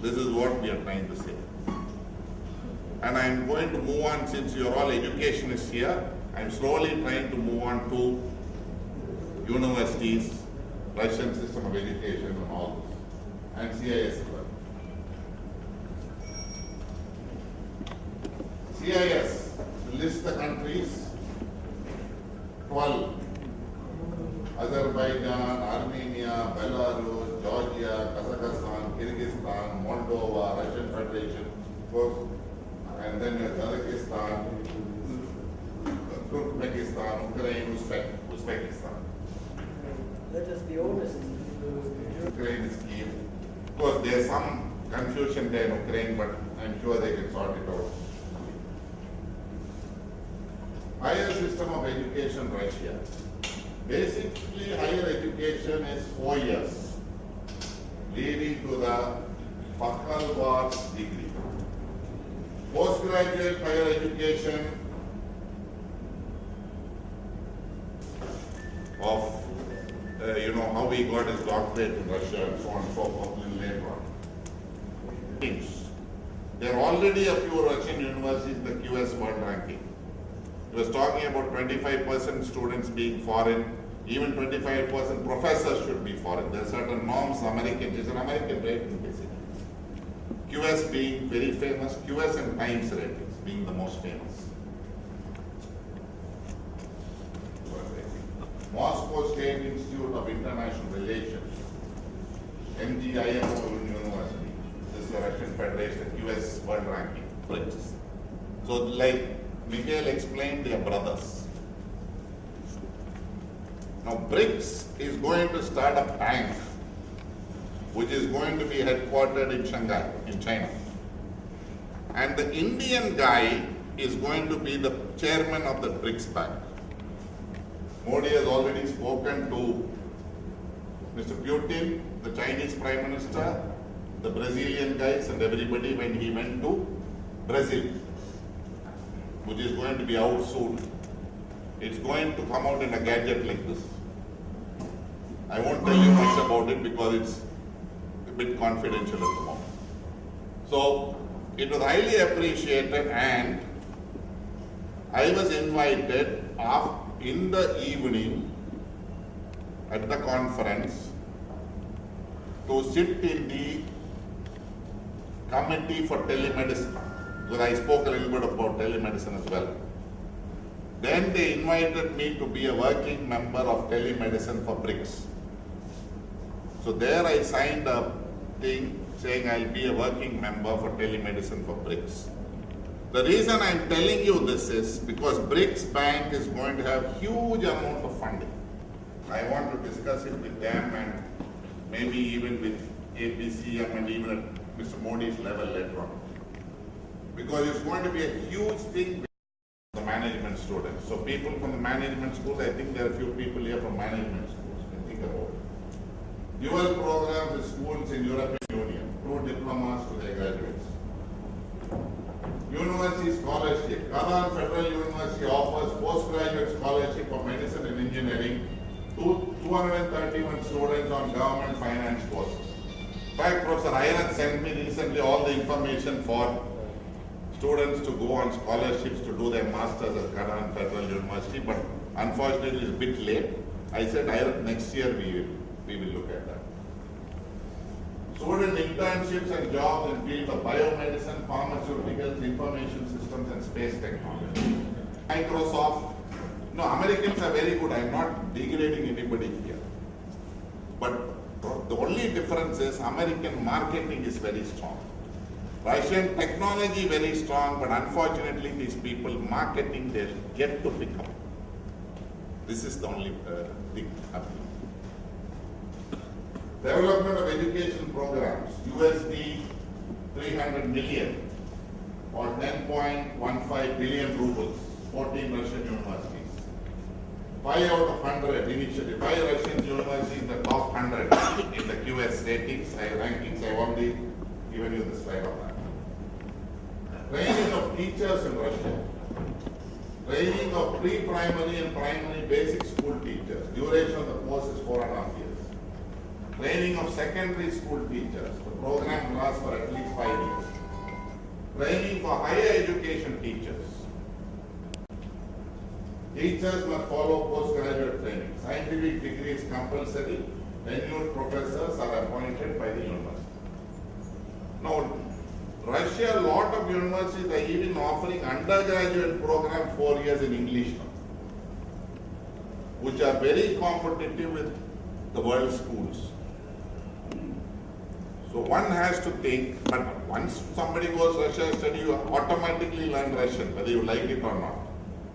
This is what we are trying to say. And I'm going to move on, since you're all educationists here, I'm slowly trying to move on to universities, Russian system of education and all this, and CIS as well. CIS lists the countries, 12. Azerbaijan, Armenia, Belarus, Georgia, Kazakhstan, Kyrgyzstan, Moldova, Russian Federation, of course, and then Tajikistan, Turkmenistan, Ukraine, Uzbekistan. Let us be honest. Ukraine is key. Of course, there's some confusion there in Ukraine, but I'm sure they can sort it out. Higher system of education, Russia. Basically, higher education is 4 years, leading to the Baccalaureate degree. Postgraduate higher education of, how he got his doctorate in Russia and so on and so forth a little later on. There are already a few Russian universities in the QS world ranking. He was talking about 25% students being foreign, even 25% professors should be foreign. There are certain norms, American, it's an American rating basically. QS being very famous, QS and Times ratings being the most famous. Moscow State Institute of International Relations, MGIMO University. This is the Russian Federation, QS world ranking, BRICS. So like Mikhail explained, they are brothers. Now BRICS is going to start a bank which is going to be headquartered in Shanghai, in China. And the Indian guy is going to be the chairman of the BRICS Bank. Modi has already spoken to Mr. Putin, the Chinese Prime Minister, the Brazilian guys and everybody when he went to Brazil, which is going to be out soon. It's going to come out in a gadget like this. I won't tell you much about it because it's a bit confidential at the moment. So it was highly appreciated, and I was invited in the evening at the conference to sit in the committee for telemedicine, because I spoke a little bit about telemedicine as well. Then they invited me to be a working member of telemedicine for BRICS. So there I signed a thing saying I'll be a working member for telemedicine for BRICS. The reason I'm telling you this is because BRICS Bank is going to have huge amount of funding. I want to discuss it with them and maybe even with APCM and even at Mr. Modi's level later on. Because it's going to be a huge thing with the management students. So people from the management schools, I think there are a few people here from management schools. Can think about dual programs with schools in European Union, 2 diplomas to their graduates. University scholarship. Kazan Federal University offers postgraduate scholarship for medicine and engineering to 231 students on government finance courses. In fact, Professor Ayanath sent me recently all the information for students to go on scholarships to do their masters at Kazan Federal University, but unfortunately it's a bit late. I said next year we will look at that. Student internships and jobs in field of biomedicine, pharmaceuticals, information systems and space technology. Microsoft, no, Americans are very good. I'm not degrading anybody here. But the only difference is American marketing is very strong. Russian technology very strong, but unfortunately these people marketing they get to pick up. This is the only thing happening. Development of education programs, USD 300 million or 10.15 billion rubles, 14 Russian universities. 5 out of 100 initially, 5 Russian universities in the top 100 in the QS rankings. I've already given you the slide of that. Training of teachers in Russia. Training of pre-primary and primary basic school teachers. Duration of the course is 4.5 years. Training of secondary school teachers. The program lasts for at least 5 years. Training for higher education teachers. Teachers must follow postgraduate training. Scientific degree is compulsory. Tenured professors are appointed by the university. Now, Russia, a lot of universities are even offering undergraduate program 4 years in English now, which are very competitive with the world schools. So one has to think, but once somebody goes Russia study, you automatically learn Russian, whether you like it or not.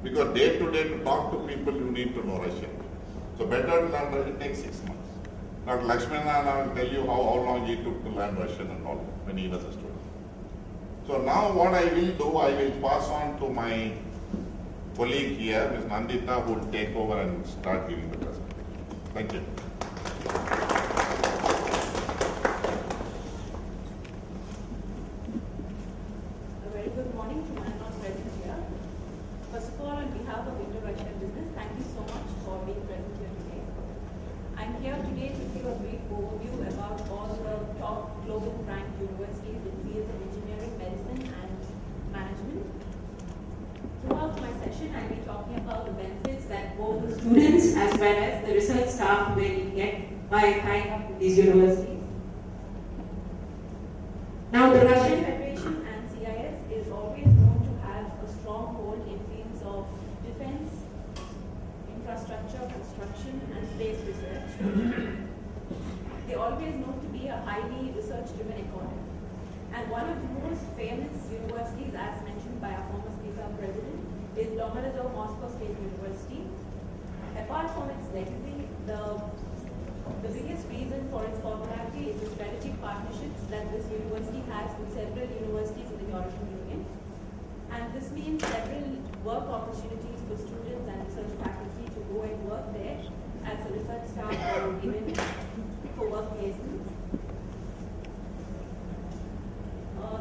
Because day to day to talk to people, you need to know Russian. So better to learn Russian, it takes 6 months. Now Lakshmana will tell you how long he took to learn Russian and all when he was a student. So now what I will do, I will pass on to my colleague here, Ms. Nandita, who will take over and start giving the presentation. Thank you. A very good morning to my non-present here. First of all, on behalf of Indo-Russian Business, thank you so much for being present here today. I'm here today to give a brief overview about all the top global ranked universities in fields of engineering, medicine, and management. Throughout my session, I'll be talking about the benefits that both the students as well as the research staff will get by tying up with these universities. Now, the Russian Federation and CIS is always known to have a strong hold in fields of defense, infrastructure, construction, and space research. They always known to be a highly research-driven economy. And one of the most famous universities, as mentioned by our former speaker president, is Lomonosov Moscow State University. Apart from its legacy, the biggest reason for its popularity is the strategic partnerships that this university has with several universities in the European Union. And this means several work opportunities for students and research faculty to go and work there as a research staff or even for work placements.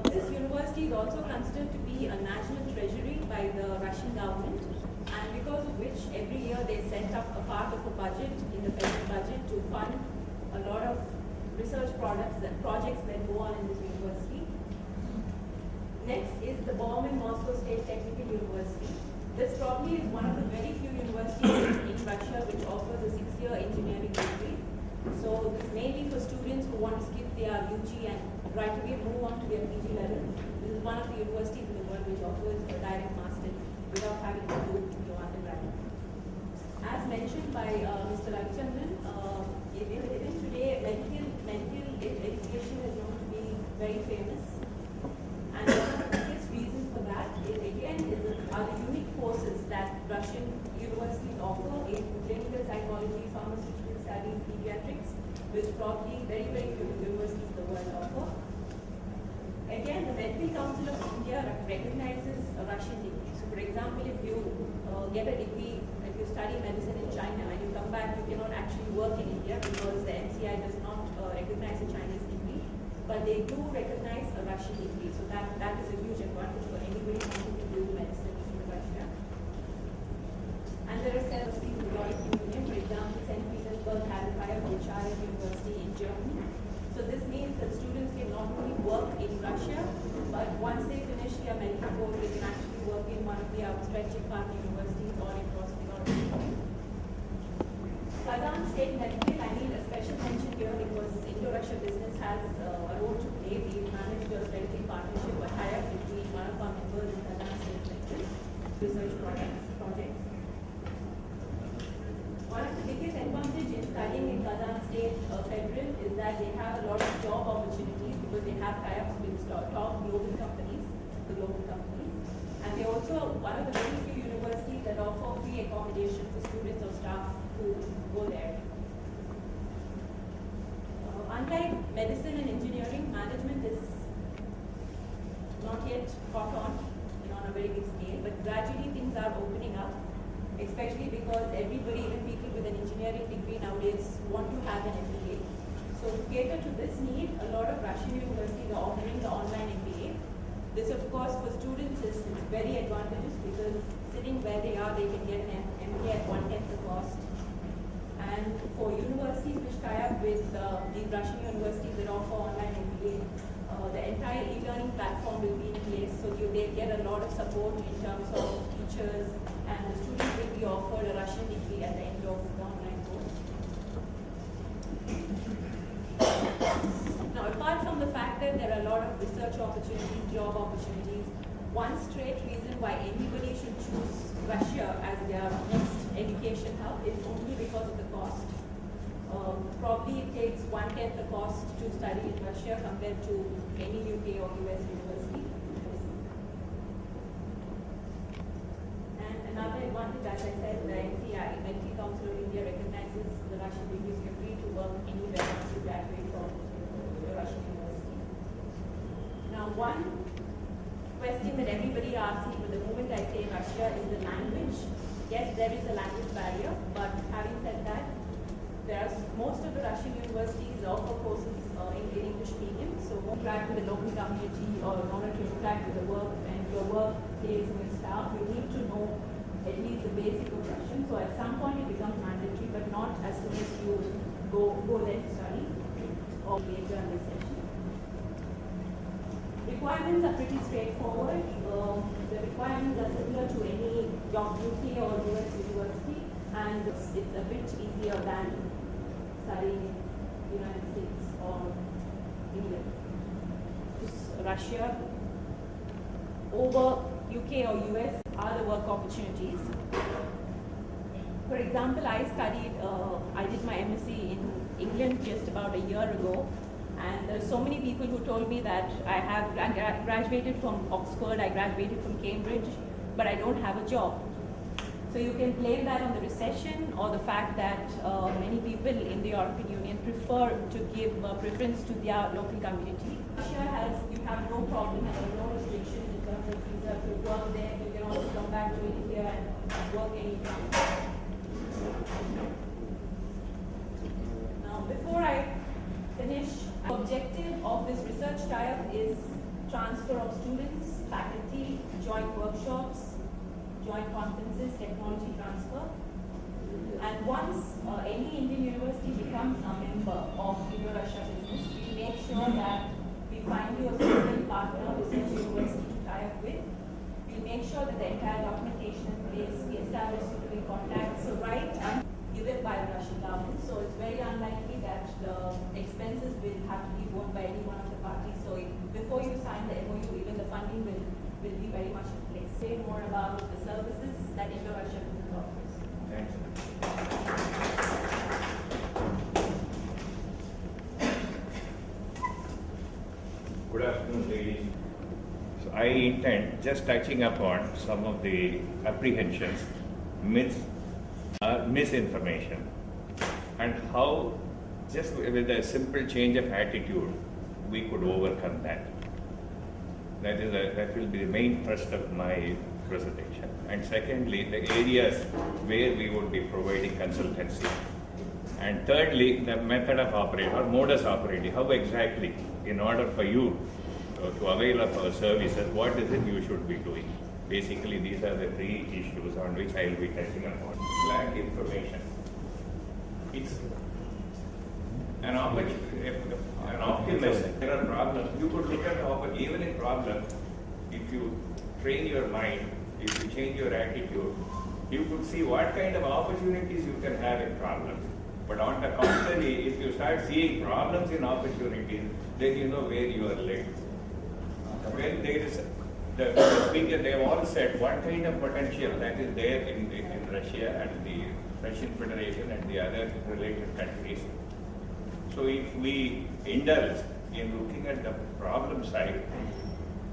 This university is also considered to be a national treasury by the Russian government, and because of which every year they set up a part of a budget in the federal budget to fund a lot of research projects that go on in this university. Next is the Bauman Moscow State Technical University. This probably is one of the very few universities in Russia which offers a 6-year engineering degree. So this may be for students who want to skip their UG and right away move on to their PG level. This is one of the universities in the world which offers a direct master's without having to do your undergraduate. As mentioned by Mr. Ravichandran, even today medical education is known to be very famous. And one of the biggest reasons for that is are the unique courses that Russian universities offer in clinical psychology, pharmaceutical studies, pediatrics, which probably very, very few universities in the world offer. Again, the Medical Council of India recognizes a Russian degree. So, for example, if you get a degree, if you study medicine in China and you come back, you cannot actually work in India because the NCI does not recognize a Chinese degree, but they do recognize a Russian degree. So that is a huge advantage for anybody wanting to do medicine in Russia. And there are several schools in the European Union, for example, St. Petersburg has a higher Bolshaya University in Germany. So this means that students can not only work in Russia, but once they finish their medical course, they can actually work in one of the outstretching partner universities all across the European Union. Kazan State Medical, I need a special mention here because Indo-Russia business has a role to play. We managed a strategic partnership or tie-up between one of our members and Kazan State Medical research projects. One of the biggest advantages in studying in Kazan State Federal is that they have a lot of job opportunities because they have tie-ups with top global companies, and they also one of the very few universities that offer free accommodation for students or staff who go there. Unlike medicine and engineering, management is not yet caught on a very big scale, but gradually things are opening up. Especially because everybody, even people with an engineering degree nowadays, want to have an MBA. So to cater to this need, a lot of Russian universities are offering the online MBA. This, of course, for students is very advantageous because sitting where they are, they can get an MBA at 1/10 the cost. And for universities which tie up with these Russian universities that offer online MBA, the entire e-learning platform will be in place, so they get a lot of support in terms of teachers, and the students will be offered a Russian degree at the end of the online course. Now, apart from the fact that there are a lot of research opportunities, job opportunities, one straight reason why anybody should choose Russia as their next education hub is only because of the cost. Probably it takes 1/10 the cost to study in Russia compared to any UK or US university. And another advantage, as I said, the NCI, Medical Council of India, recognizes the Russian degrees. You're free to work anywhere once you graduate from the Russian university. Now, one question that everybody asks me the moment I say Russia is the language. Yes, there is a language barrier, but having said that, most of the Russian universities offer courses in English medium, so interact with the local community or in order to interact with the work and your workplace and your staff, you need to know at least the basic of Russian. So at some point it becomes mandatory, but not as soon as you go there to study or later in this session. Requirements are pretty straightforward. The requirements are similar to any UK or US university, and it's a bit easier than studying in the United States or England. Russia, over UK or US are the work opportunities. For example, I did my MSc in England just about a year ago, and there are so many people who told me that I graduated from Oxford, I graduated from Cambridge, but I don't have a job. So you can blame that on the recession or the fact that many people in the European Union prefer to give preference to their local community. Russia you have no problem and there are no restrictions in terms of visa to work there. You can also come back to India and work anytime. Now, before I finish, the objective of this research tie-up is transfer of students, faculty, joint workshops, joint conferences, technology transfer. And once any Indian university becomes a member of Indo-Russia business, we make sure that we find you a suitable partner, research university to tie up with. We make sure that the entire documentation is in place, we establish suitable contacts, so right and given by the Russian government. So it's very unlikely that the expenses will have to be borne by any one of the parties. So before you sign the MOU, even the funding will be very much in place. Say more about the services that Indo-Russia business offers. Thanks. Good afternoon, ladies. So I intend just touching upon some of the apprehensions, myths, misinformation, and how just with a simple change of attitude we could overcome that. That will be the main thrust of my presentation. and secondly, the areas where we would be providing consultancy. And thirdly, the method of operation or modus operandi, how exactly, in order for you to avail of our services, what is it you should be doing? Basically, these are the three issues on which I will be touching upon. Lack information. It's an optimism. There are problems. You could look at even in problems, if you train your mind, if you change your attitude, you could see what kind of opportunities you can have in problems. But on the contrary, if you start seeing problems in opportunities, then you know where you are led. When there is the speaker, they have all said what kind of potential that is there in Russia and the Russian Federation and the other related countries. So if we indulge in looking at the problem side,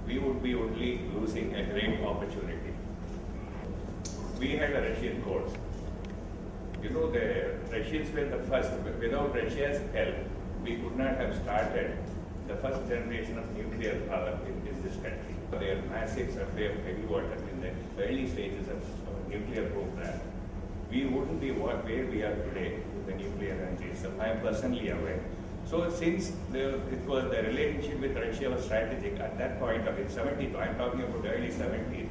we would be only losing a great opportunity. We had a Russian course. You know, the Russians were the first. Without Russia's help, we could not have started the first generation of nuclear power in this country. They are massive survey of heavy water in the early stages of nuclear program. We wouldn't be where we are today with the nuclear energy. So I am personally aware. So since it was the relationship with Russia was strategic at that point of it, 72, I am talking about the early 70s.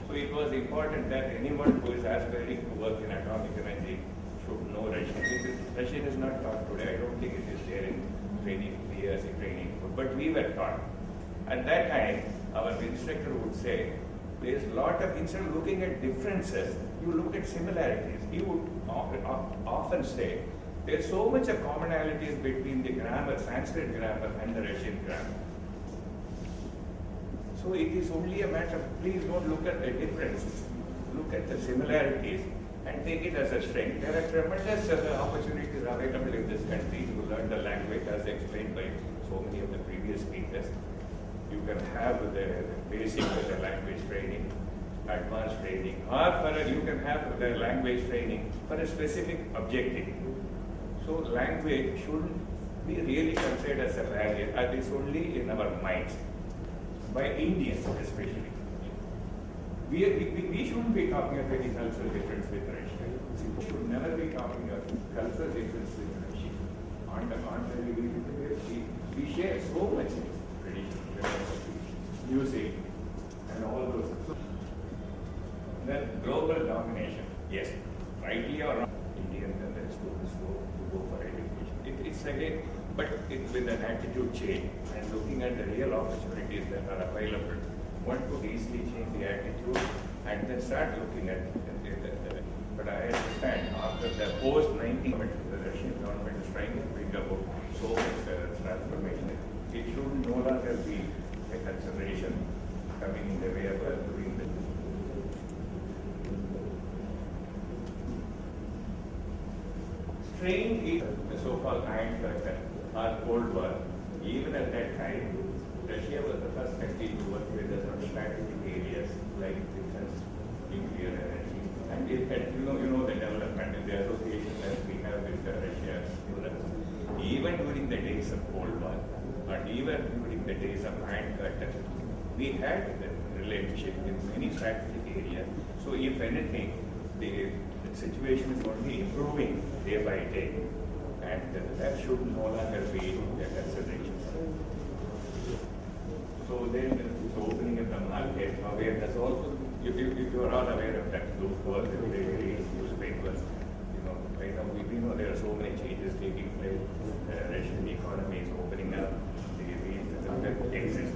So it was important that anyone who is aspiring to work in atomic energy should know Russian. Russian is not taught today. I don't think it is there in training, BSc training. But we were taught. At that time, our instructor would say, there is a lot of, instead of looking at differences, you look at similarities. He would often say, there is so much of commonalities between the grammar, Sanskrit grammar and the Russian grammar. So it is only a matter of, please don't look at the differences. Look at the similarities and take it as a strength. There are tremendous opportunities available in this country to learn the language, as explained by so many of the previous speakers. You can have the basic language training, advanced training, or you can have the language training for a specific objective. So language shouldn't be really considered as a barrier, as it's only in our minds, by Indians especially. We shouldn't be talking of any cultural difference with Russia. We should never be talking of cultural difference with Russia. On the contrary, we share so much tradition, music, and all those. Then global domination, yes, rightly or wrong, Indians and their students go for education. It's again, but with an attitude change and looking at the real opportunities that are available, one could easily change the attitude and then start looking at but I understand after the post-19, the Russian government is trying to bring about so much transformation. It should no longer be a consideration coming in the way of doing the strain is the so-called Iron Curtain or Cold War. Even at that time, Russia was the first country to work with us on strategic areas like defense, nuclear energy, and you know the development and the association that we have with Russia. Even during the days of Cold War, and even during the days of Iron Curtain, we had the relationship in many strategic areas. So if anything, the situation is only improving day by day, and that should no longer be a consideration. So then, opening up the market, awareness also, if you are all aware of that, those who are the newspapers, we know there are so many changes taking place. The Russian economy is opening up. The exist.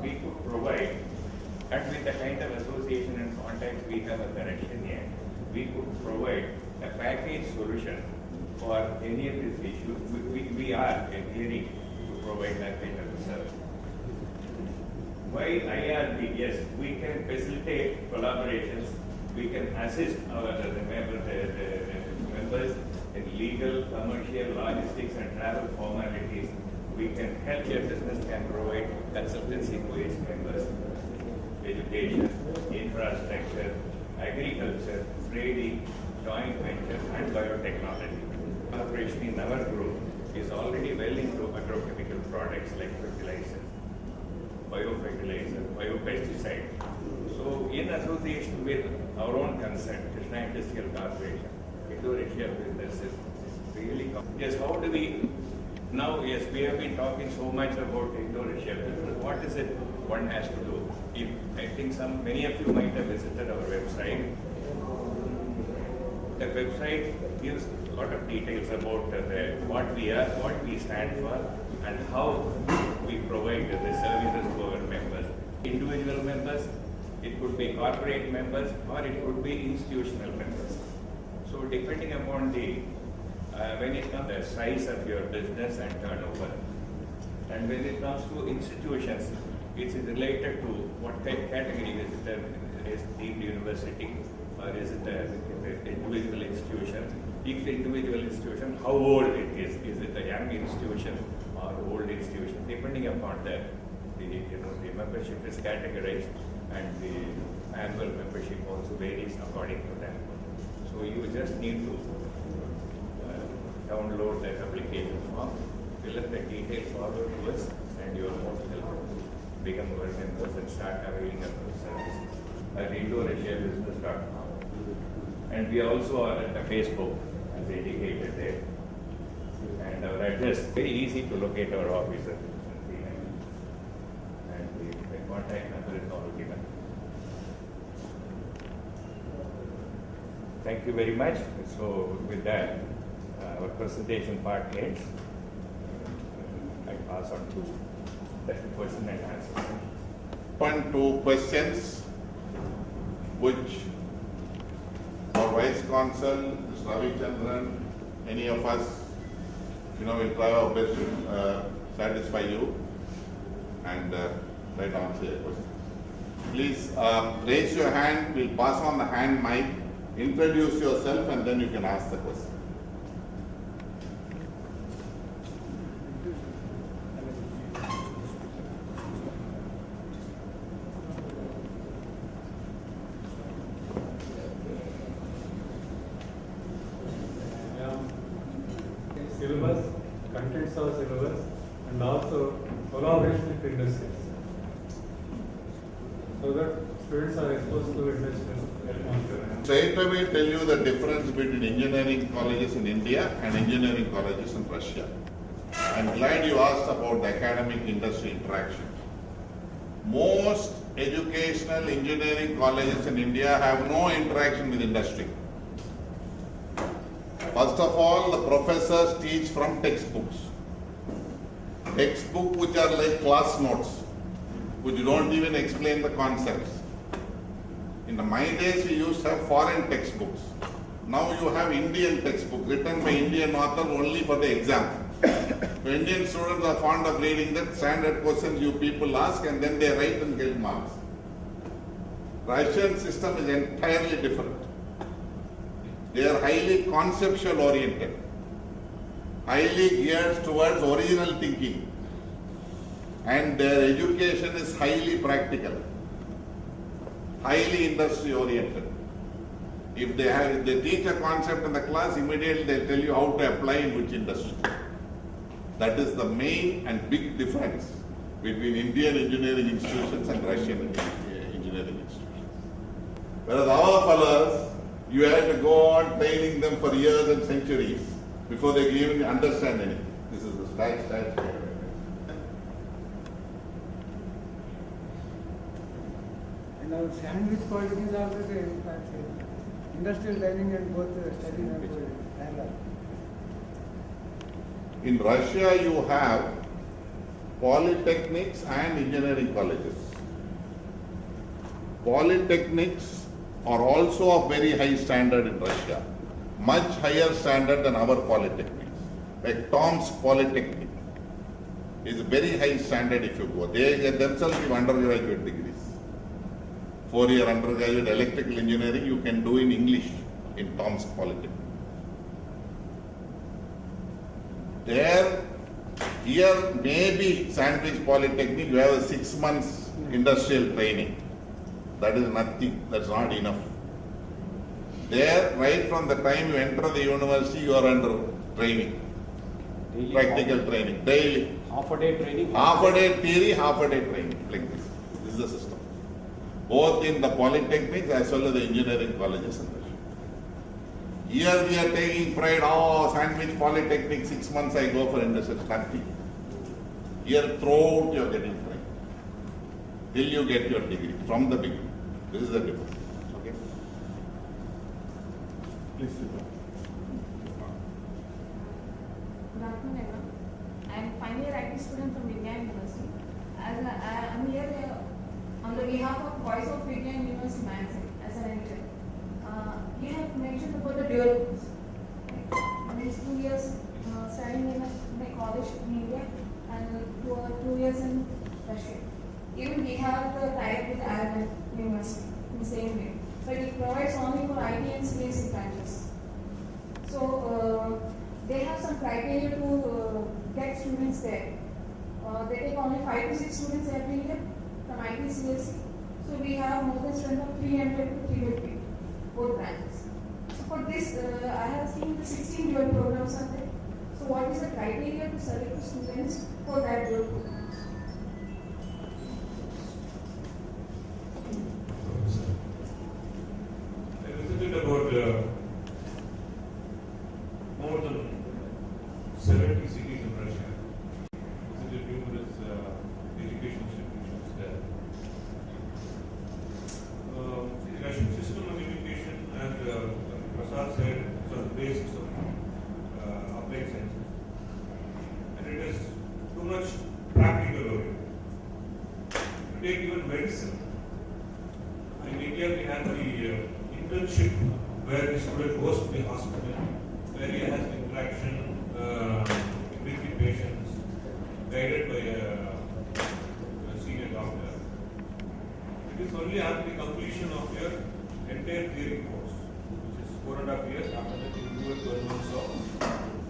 We could provide, and with the kind of association and contacts we have at the Russian end, we could provide a package solution for any of these issues. We are adhering to provide that kind of service. Why IRB? Yes, we can facilitate collaborations. We can assist our members in legal, commercial, logistics, and travel formalities. We can help your business can provide consultancy to its members, education, infrastructure, agriculture, trading, joint venture, and biotechnology. Collaboration in our group is already well into agrochemical products like fertilizer, biofertilizer, biopesticide. So in association with our own concern, Krishna Industrial Corporation, Indo-Asia businesses, really yes, how do we, now yes, we have been talking so much about Indo-Asia business. What is it one has to do? If, I think many of you might have visited our website. The website gives a lot of details about what we are, what we stand for, and how we provide the services to our members. Individual members, it could be corporate members, or it could be institutional members. So depending upon the, when it comes to the size of your business and turnover, and when it comes to institutions, it is related to what category is it, is deemed university, or is it an individual institution? If the individual institution, how old it is? Is it a young institution or old institution? Depending upon that, the membership is categorized, and the annual membership also varies according to that. So you just need to download that application form, fill in the details, forward to us, and you are most welcome to become our members and start availing of those services at IndoAsiaBusiness.com. And we also are at the Facebook, as indicated there. And our address, very easy to locate our office at and the contact number is all given. Thank you very much. So with that, our presentation part ends. I pass on to the question and answer. Open to questions which our Vice Consul, Mr. Ravichandran, any of us, will try our best to satisfy you and try to answer your question. Please raise your hand, we'll pass on the hand mic, introduce yourself, and then you can ask the question. Syllabus, contents of syllabus, and also collaboration with industries, so that students are exposed to industrial atmosphere. Straight away tell you the difference between engineering colleges in India and engineering colleges in Russia. I'm glad you asked about the academic industry interaction. Most educational engineering colleges in India have no interaction with industry. First of all, the professors teach from textbooks. Textbooks which are like class notes, which don't even explain the concepts. In my days, we used to have foreign textbooks. Now you have Indian textbook written by Indian author only for the exam. So Indian students are fond of reading that standard questions you people ask, and then they write and get marks. Russian system is entirely different. They are highly conceptual oriented, highly geared towards original thinking, and their education is highly practical, highly industry oriented. If they teach a concept in the class, immediately they tell you how to apply in which industry. That is the main and big difference between Indian engineering institutions and Russian engineering institutions. Whereas our fellows, you have to go on training them for years and centuries before they even understand anything. This is the style. And our sandwich quality is also the industrial training and both studying and parallel. In Russia, you have polytechnics and engineering colleges. Polytechnics are also of very high standard in Russia, much higher standard than our polytechnics. Like Tomsk Polytechnic is a very high standard if you go. They themselves give undergraduate degrees. 4-year undergraduate electrical engineering you can do in English in Tomsk Polytechnic. Here maybe Sandwich Polytechnic, you have a 6 months industrial training. That is nothing, that's not enough. There, right from the time you enter the university, you are under training. Daily practical training, daily. Half a day training. Half a day theory, half a day training, like this. This is the system. Both in the polytechnics as well as the engineering colleges in Russia. Here we are taking pride, oh, Sandwich Polytechnic, 6 months I go for industrial study. Here throughout you are getting trained. Till you get your degree from the beginning. This is the difference. Okay? Please sit down. Good afternoon, everyone. I am final year IT student from Vigyan University. I am here on the behalf of Voice of Vigyan University magazine as an editor. You have mentioned about the dual course. These 2 years studying in my college in India and 2 years in Russia. Even we have the tie-up with Ireland University in the same way. But it provides only for IT and CSE branches. So they have some criteria to get students there. They take only 5 to 6 students every year from IT CSE. So we have more than strength of 300 to 350, both branches. So for this, I have seen the 16 dual programs are there. So what is the criteria to select the students for that dual programs? I visited about more than 70 cities in Russia. Visited numerous education institutions there. The Russian system of education, as Prasad said, is on the basis of applied sciences. And it is too much practical oriented. To take even medicine. In India, we have the internship where the student goes to the hospital, where he has interaction with the patients, guided by a senior doctor. It is only after the completion of your entire theory course, which is 4.5 years, after that you do 12 months of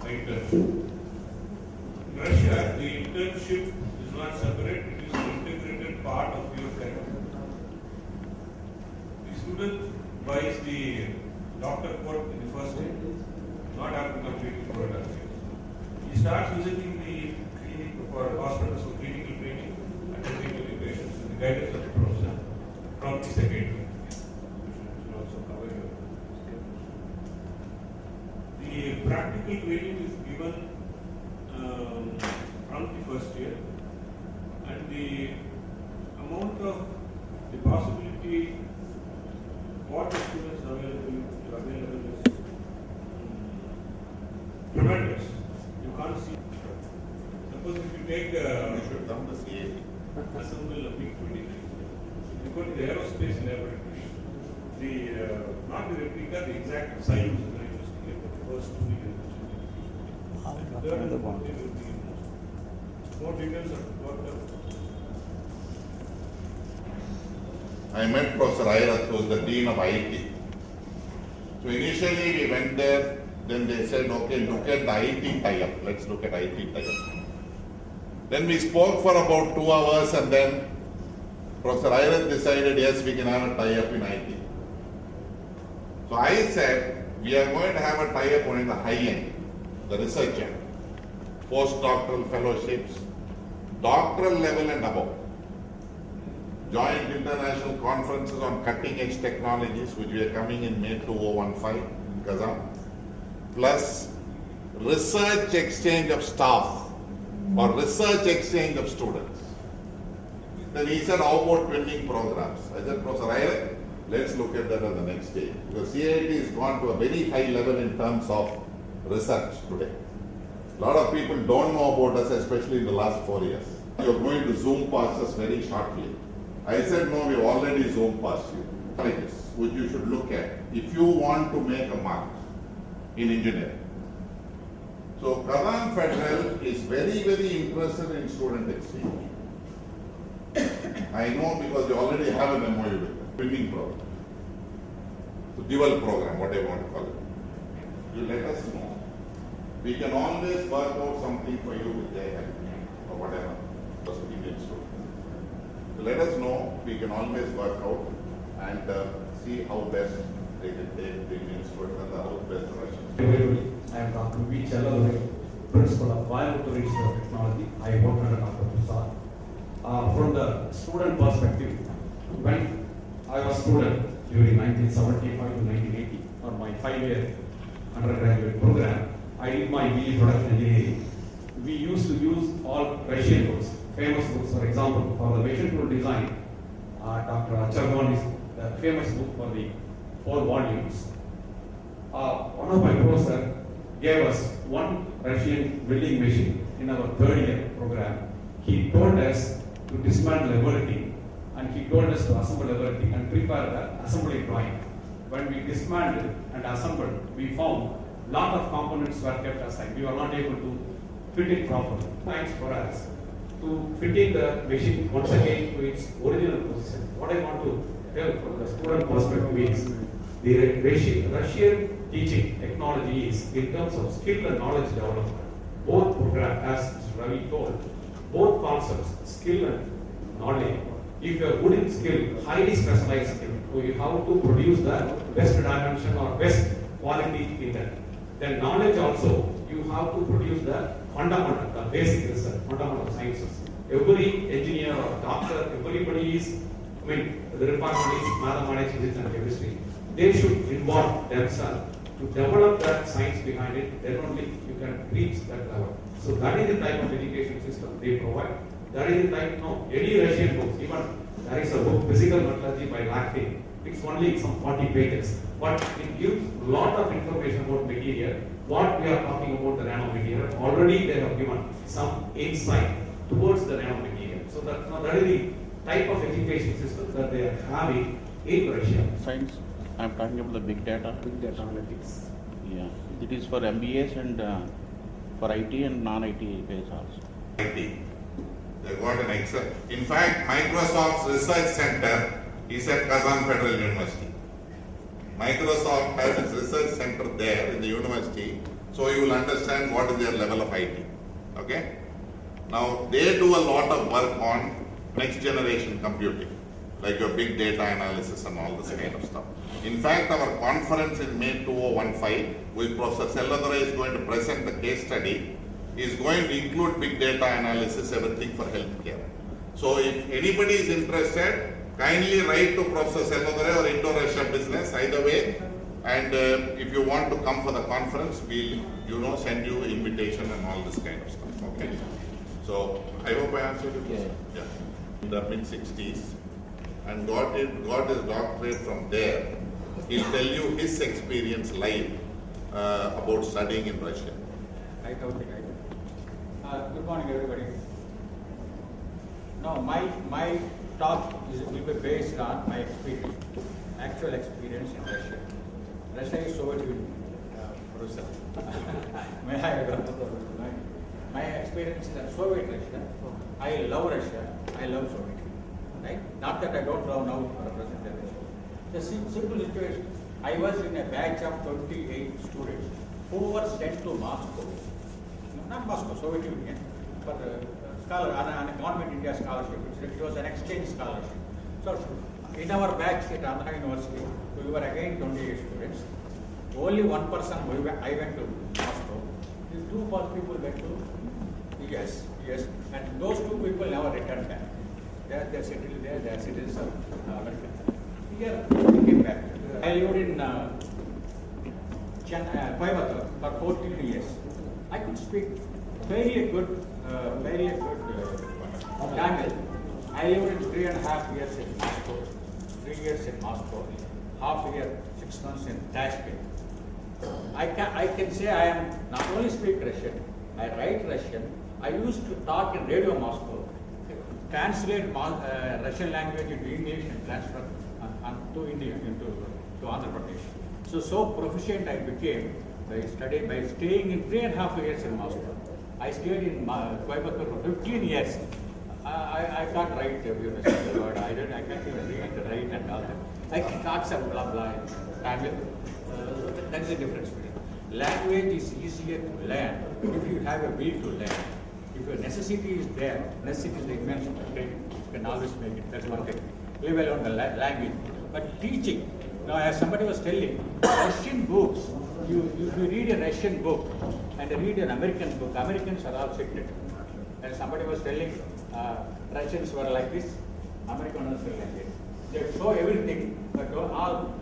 internship. In Russia, the internship is not separate, it is an integrated part of your career. The student buys the doctor coat in the first day, not after completing 4.5 years. He starts visiting the clinic for hospitals for clinical training, attending to the patients with the guidance of the professor from the second year. Which will also cover your the practical training is given from the first year, and the amount of the possibility what the students are available is tremendous. You can't see. Suppose if you take You should come to CAT. assemble a big 29, you go to the aerospace laboratory, the not the replica, the exact size is very interesting. The first 2 years. Third and fourth year will be more details are worked out. I met Professor Ayrath, who was the Dean of IT. So initially we went there, then they said, okay, look at the IT tie-up. Let's look at IT tie-up. Then we spoke for about 2 hours, and then Professor Ayrath decided, yes, we can have a tie-up in IT. So I said, we are going to have a tie-up only in the high end, the research end, postdoctoral fellowships, doctoral level and above. Joint international conferences on cutting edge technologies, which we are coming in May 2015 in Kazan, plus research exchange of staff or research exchange of students. Then he said, how about training programs? I said, Professor Ayrath, let's look at that on the next stage. Because CIT has gone to a very high level in terms of research today. A lot of people don't know about us, especially in the last 4 years. You're going to Zoom past us very shortly. I said, no, we've already Zoom past you. Colleges, which you should look at if you want to make a mark in engineering. So Kazan Federal is very, very interested in student exchange. I know because they already have an MOU with them, swimming program. So dual program, what I want to call it. You let us know. We can always work out something for you with their help or whatever. Just Indian students. So let us know. We can always work out and see how best they can take the Indian students and how best the Russian. I am Dr. V. Challalai. principal of Coimbatore Institute of Technology. I work under Dr. Prasad. From the student perspective, when I was student during 1975 to 1980, on my 5-year undergraduate program, I did my BE Production Engineering. We used to use all Russian books, famous books. For example, for the machine tool design, Dr. Acharvan is the famous book for the 4 volumes. One of my professors gave us one Russian building machine in our 3rd year program. He told us to dismantle everything, and he told us to assemble everything and prepare the assembly drawing. When we dismantled and assembled, we found lot of components were kept aside. We were not able to fit it properly. Thanks for us to fitting the machine once again to its original position. What I want to tell from the student perspective is the Russian teaching technology is in terms of skill and knowledge development. Both program, as Ravi told, both concepts, skill and knowledge. If you are good in skill, highly specialized skill, so you have to produce the best dimension or best quality in that. Then knowledge also, you have to produce the fundamental, the basic research, fundamental sciences. Every engineer or doctor, everybody is, the department is mathematics, physics and chemistry. They should involve themselves to develop that science behind it, then only you can reach that level. So that is the type of education system they provide. That is the type, any Russian books, even there is a book, Physical Metallurgy by Lactin. It's only some 40 pages, but it gives a lot of information about material. What we are talking about the nanomaterial, already they have given some insight towards the nanomaterial. So that is the type of education system that they are having in Russia. Science, I'm talking about the big data. Big data analytics. Yeah, it is for MBAs and for IT and non-IT based also. IT. They got an Excel. In fact, Microsoft's research center is at Kazan Federal University. Microsoft has its research center there in the university, so you will understand what is their level of IT. Okay? Now, they do a lot of work on next generation computing, like your big data analysis and all this kind of stuff. In fact, our conference in May 2015, which Professor Selladura is going to present the case study, is going to include big data analysis, everything for healthcare. So if anybody is interested, kindly write to Professor Selladura or Indo-Russia Business, either way. And if you want to come for the conference, we'll send you invitation and all this kind of stuff. Okay. So I hope I answered your question. Yeah. In the mid-60s, and got his doctorate from there. He'll tell you his experience live about studying in Russia. Good morning, everybody. Now, my talk will be based on my experience, actual experience in Russia. Russia is Soviet Union, Professor. My experience in Soviet Russia. I love Russia. I love Soviet Union. Right? Not that I don't love now for present generation. The simple situation. I was in a batch of 28 students who were sent to Moscow. Not Moscow, Soviet Union, for scholar on a government India scholarship. It was an exchange scholarship. So in our batch at Andhra University, we were again 28 students. Only one person I went to Moscow. These 2 people went to US, and those 2 people never returned back. They are settled there. They are citizens of America. Here we came back. I lived in Coimbatore for 14 years. I could speak very good Tamil. I lived in 3.5 years in Moscow, 3 years in Moscow, half a year, 6 months in Tashkent. I can say I am not only speak Russian, I write Russian. I used to talk in Radio Moscow, translate Russian language into English and transfer to India, to Andhra Pradesh. So proficient I became by staying in 3.5 years in Moscow. I stayed in Coimbatore for 15 years. I can't write every word. I can't even read, write and all that. I can talk some blah blah in Tamil. That's the difference. Language is easier to learn if you have a will to learn. If your necessity is there, necessity is the invention of training, you can always make it. That's one thing. Leave alone the language. But teaching, now as somebody was telling, Russian books you read a Russian book and read an American book, Americans are all secret. And somebody was telling Russians were like this, Americans were like this. They show everything, but all,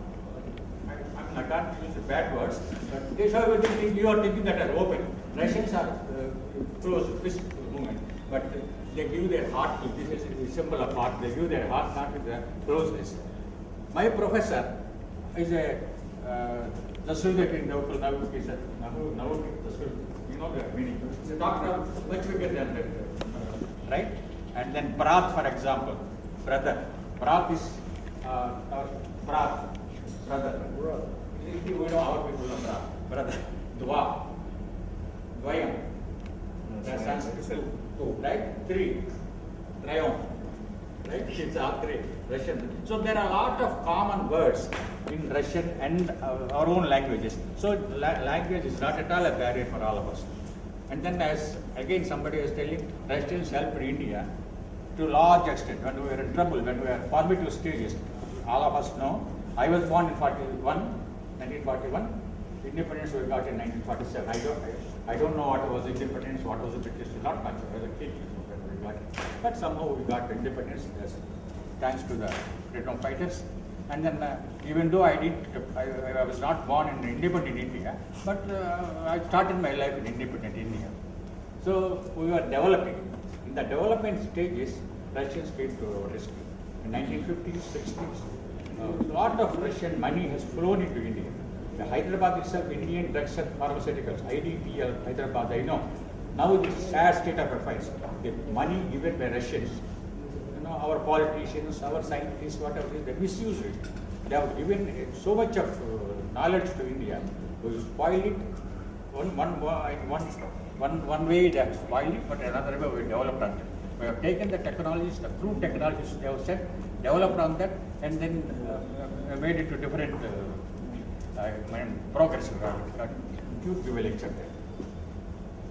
I can't use bad words, but they show everything you are thinking that are open. Russians are closed, physical movement, but they give their heart to this is a symbol of heart. They give their heart not with the closeness. My professor is a Dasudek in Nauk is a Nauk, you know the meaning. He's a doctor much bigger than that, right? And then Brat, for example, brother. Brat is Brat, brother. We know our people are Brat, brother. Dwa, Dvayam. That's Sanskrit two, right? Three, Trayom. Right? It's all three, Russian. So there are a lot of common words in Russian and our own languages. So language is not at all a barrier for all of us. And then as again somebody was telling, Russians helped India to a large extent when we were in trouble, when we were formative stages. All of us know. I was born in 1941. Independence we got in 1947. I don't know what was independence, what was the British, not much. I was a kid when we got it. But somehow we got independence thanks to the freedom fighters. And then even though I was not born in independent India, but I started my life in independent India. So we were developing. In the development stages, Russians came to our rescue. In 1950s, 60s, a lot of Russian money has flown into India. The Hyderabad itself, Indian drugs and pharmaceuticals, IDPL, Hyderabad, I know. Now it is a sad state of affairs. The money given by Russians, our politicians, our scientists, whatever it is, they misuse it. They have given so much of knowledge to India, we spoil it. One way they have spoiled it, but another way we developed on it. We have taken the technologies, the crude technologies they have said, developed on that, and then made it to different progress. Huge privilege of that.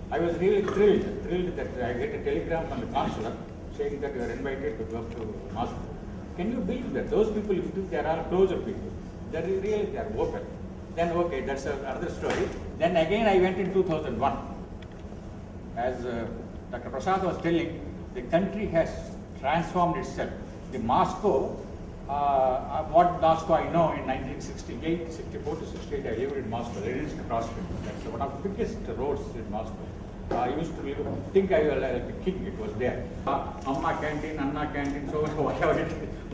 I was really thrilled that I get a telegram from the consulate saying that you are invited to go to Moscow. Can you believe that? Those people, if you think they are all closer people, they are open. Then okay, that's another story. Then again I went in 2001. As Dr. Prasad was telling, the country has transformed itself. The Moscow, what Moscow I know in 1968, 64 to 68, I lived in Moscow, Leninsk Prospect. That's one of the biggest roads in Moscow. I used to think I was like a king, it was there. Amma canteen, Anna canteen, so whatever it is,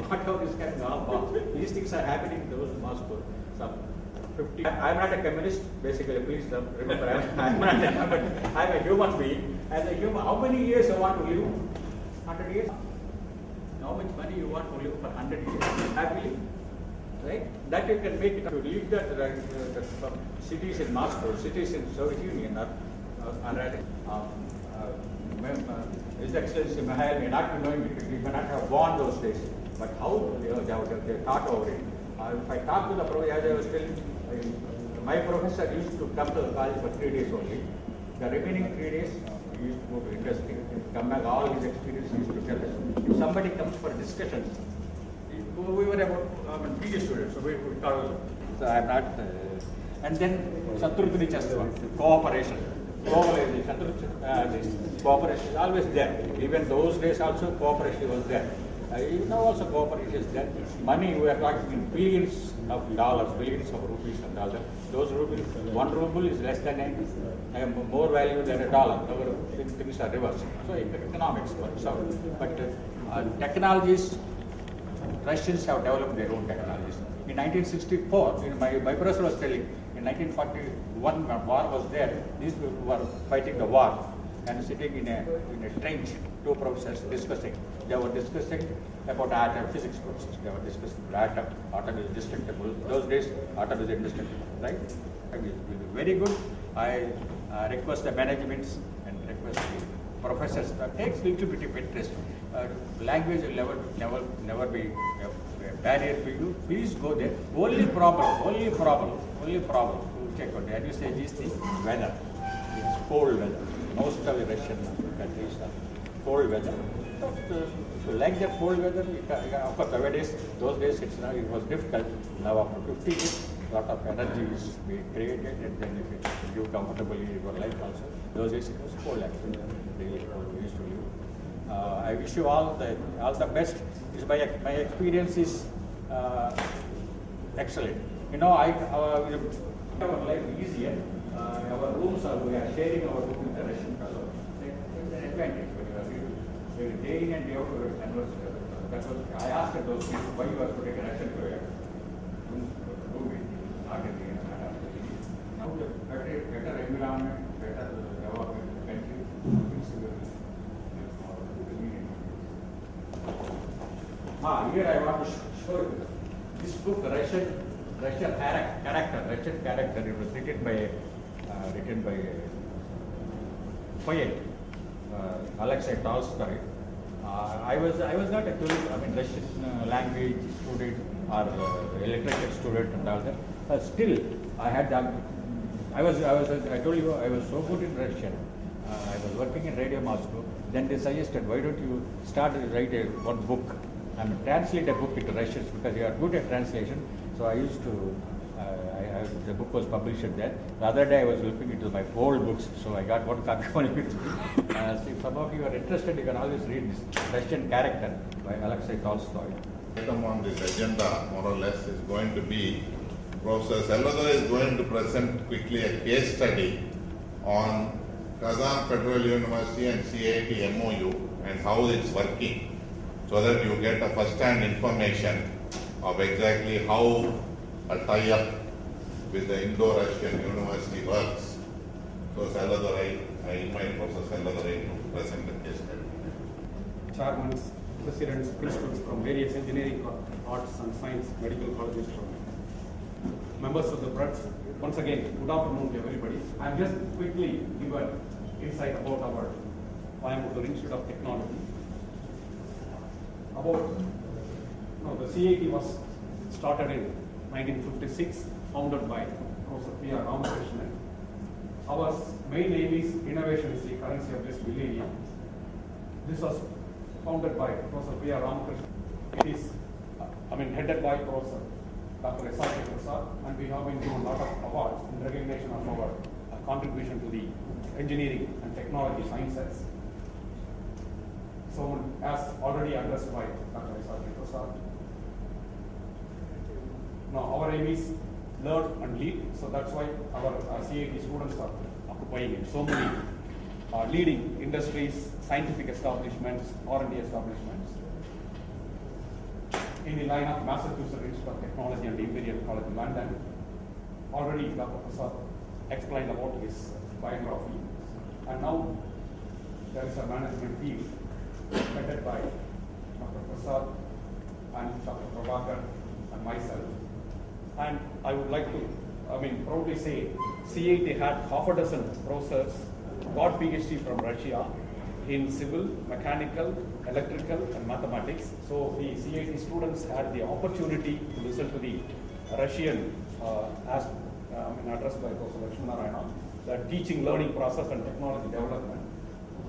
whatever is kind of these things are happening in those Moscow. So 50. I'm not a communist, basically, please remember, I'm not a communist. I'm a human being. As a human, how many years I want to live? 100 years? How much money you want to live for 100 years? Happily? Right? That you can make it. To leave that cities in Moscow, cities in Soviet Union His Excellency Mikhail may not be knowing it, he may not have born those days, but how they thought over it. If I talk to the professor, as I was telling, my professor used to come to the college for 3 days only. The remaining 3 days, he used to go to industry, come back, all his experience he used to tell us. If somebody comes for a discussion, we were about PG students, so we call, so I'm not, and then Shatrugni Chastava, cooperation. Globalization, cooperation is always there. Even those days also cooperation was there. Now also cooperation is there. Money, we are talking in billions of dollars, billions of rupees and all that. Those rupees, 1 ruble is less than more value than $1. Our things are reversed. So economics works out. But technologies, Russians have developed their own technologies. In 1964, my professor was telling, in 1941, when war was there, these people were fighting the war and sitting in a trench, 2 professors discussing. They were discussing about atom physics process. They were discussing atom is destructible. Those days, atom is indestructible, right? Very good. I request the management and request the professors that takes little bit of interest. Language will never be a barrier for you. Please go there. Only problem. You check out there. You say these things, weather. It's cold weather. Most of the Russian countries are cold weather. But if you like that cold weather, of course, those days it was difficult. Now after 50 years, lot of energy is being created, and then if it live comfortably your life also. Those days it was cold actually, really cold we used to live. I wish you all the best. My experience is excellent. You know, our life easier. Our rooms we are sharing our room with the Russian fellow. It's an advantage. Day in and day out we converse together. That's what I asked those kids why you are to take a Russian player. Now the better environment, better development country. Here I want to show you this book, Russian character. It was written by poet Alexei Tolstoy. I was not a Russian language student or literature student and all that. Still, I had I told you I was so good in Russian. I was working in Radio Moscow. Then they suggested, why don't you start to write one book and translate a book into Russian because you are good at translation. So I used to. The book was published there. The other day I was looking into my old books, so I got one copy only with me. If some of you are interested, you can always read this Russian Character by Alexei Tolstoy. Item on this agenda, more or less, is going to be Professor Salvador is going to present quickly a case study on Kazan Federal University and CIT MOU and how it's working, so that you get a first-hand information of exactly how a tie-up with the Indo-Russian University works. So Salvador, I invite Professor Salvador to present the case study. Chairmen, presidents, principals from various engineering, arts and science, medical colleges, members of the press. Once again, good afternoon to everybody. I'm just quickly give an insight about our Coimbatore Institute of Technology. The CIT was started in 1956, founded by Professor P.R. Ramakrishnan. Our main aim is innovation is the currency of this millennium. This was founded by Professor P.R. Ramakrishnan. It is, headed by Professor Dr. S.R.K. Prasad, and we have been given a lot of awards in recognition of our contribution to the engineering and technology sciences. So, as already addressed by Dr. S.R.K. Prasad, now our aim is learn and lead, so that's why our CIT students are occupying in so many leading industries, scientific establishments, R&D establishments. In the line of Massachusetts Institute of Technology and Imperial College London, already Dr. Prasad explained about his biography, and now there is a management team headed by Dr. Prasad and Dr. Prabhakar and myself. And I would like to, proudly say, CIT had half a dozen professors got PhD from Russia in civil, mechanical, electrical, and mathematics. So the CIT students had the opportunity to listen to the Russian, addressed by Professor Lakshmanarayana, the teaching, learning process and technology development.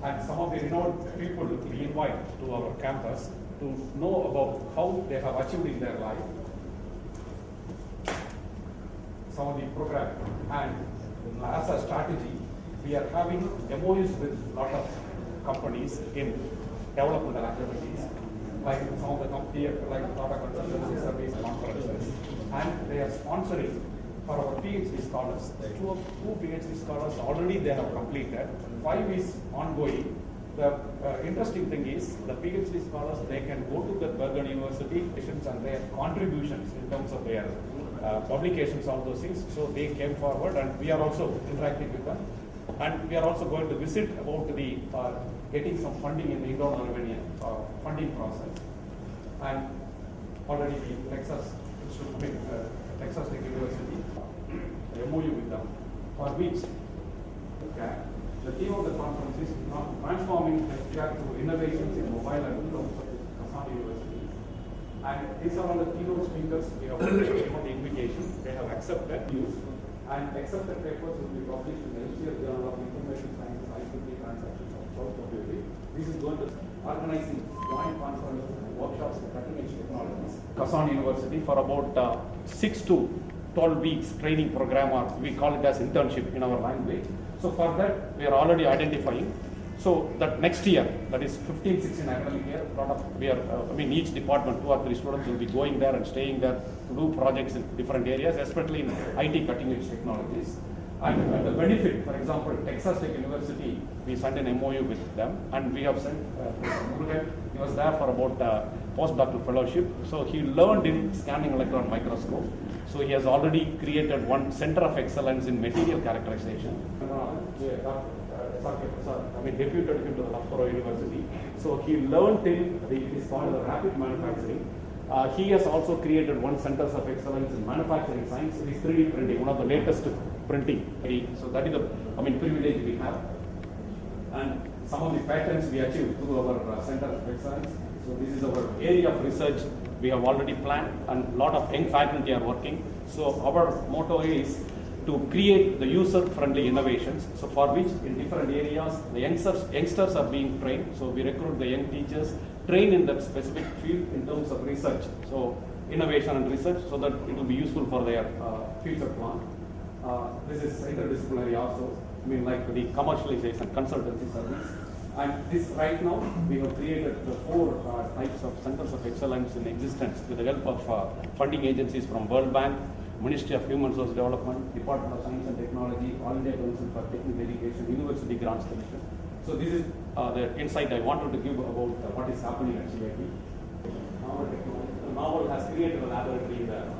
And some of the renowned people we invite to our campus to know about how they have achieved in their life some of the program. And as a strategy, we are having MOUs with a lot of companies in developmental activities, like some of the companies like Tata Consultancy Service Conferences, and they are sponsoring for our PhD scholars. Two PhD scholars already they have completed, 5 is ongoing. The interesting thing is the PhD scholars, they can go to the Bergen University and their contributions in terms of their publications, all those things. So they came forward and we are also interacting with them. And we are also going to visit about the getting some funding in the Indo-Norwegian funding process. And already the Texas Tech University, MOU with them, for which the theme of the conference is transforming healthcare through innovations in mobile and Kazan University. And these are all the keynote speakers. We have already given the invitation. They have accepted news, and accepted papers will be published in the HCL Journal of Information Sciences, ICT Transactions of South February. This is going to organizing joint conferences and workshops in cutting edge technologies. Kazan University for about 6 to 12 weeks training program, or we call it as internship in our language. So for that, we are already identifying. So that next year, that is 15-16 academic year, each department, 2 or 3 students will be going there and staying there to do projects in different areas, especially in IT cutting edge technologies. And the benefit, for example, Texas Tech University, we signed an MOU with them, and we have sent Murugan. He was there for about postdoctoral fellowship. So he learned in scanning electron microscope. So he has already created one center of excellence in material characterization. Deputed him to the Loughborough University. So he learned in it is called the rapid manufacturing. He has also created one centers of excellence in manufacturing science. It is 3D printing, one of the latest printing. So that is the privilege we have. And some of the patents we achieved through our center of excellence. So this is our area of research we have already planned, and a lot of young faculty are working. So our motto is to create the user-friendly innovations, so for which in different areas the youngsters are being trained. So we recruit the young teachers, trained in that specific field in terms of research, so innovation and research, so that it will be useful for their future plan. This is interdisciplinary also, like the commercialization consultancy service. And this right now, we have created the 4 types of centers of excellence in existence with the help of funding agencies from World Bank, Ministry of Human Resource Development, Department of Science and Technology, All India Council for Technical Education, University Grants Commission. So this is the insight I wanted to give about what is happening at CIT. Novel has created a laboratory there,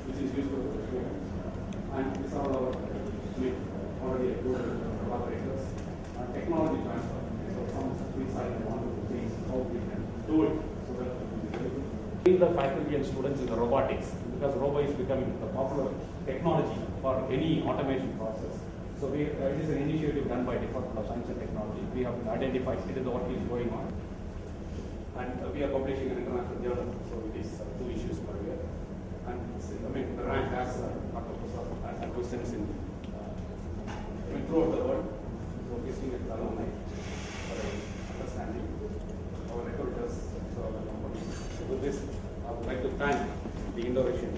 which is useful for the students. And these are our already approved collaborators. Technology transfer. So some insight I wanted to see how we can do it. So that in the faculty and students in the robotics, because robot is becoming the popular technology for any automation process. So it is an initiative done by Department of Science and Technology. We have identified it is the work is going on, and we are publishing an international journal. So it is 2 issues per year, and the rank has questions in throughout the world. So visiting at alumni for understanding our recruiters. So with this, I would like to thank the Indo-Russian.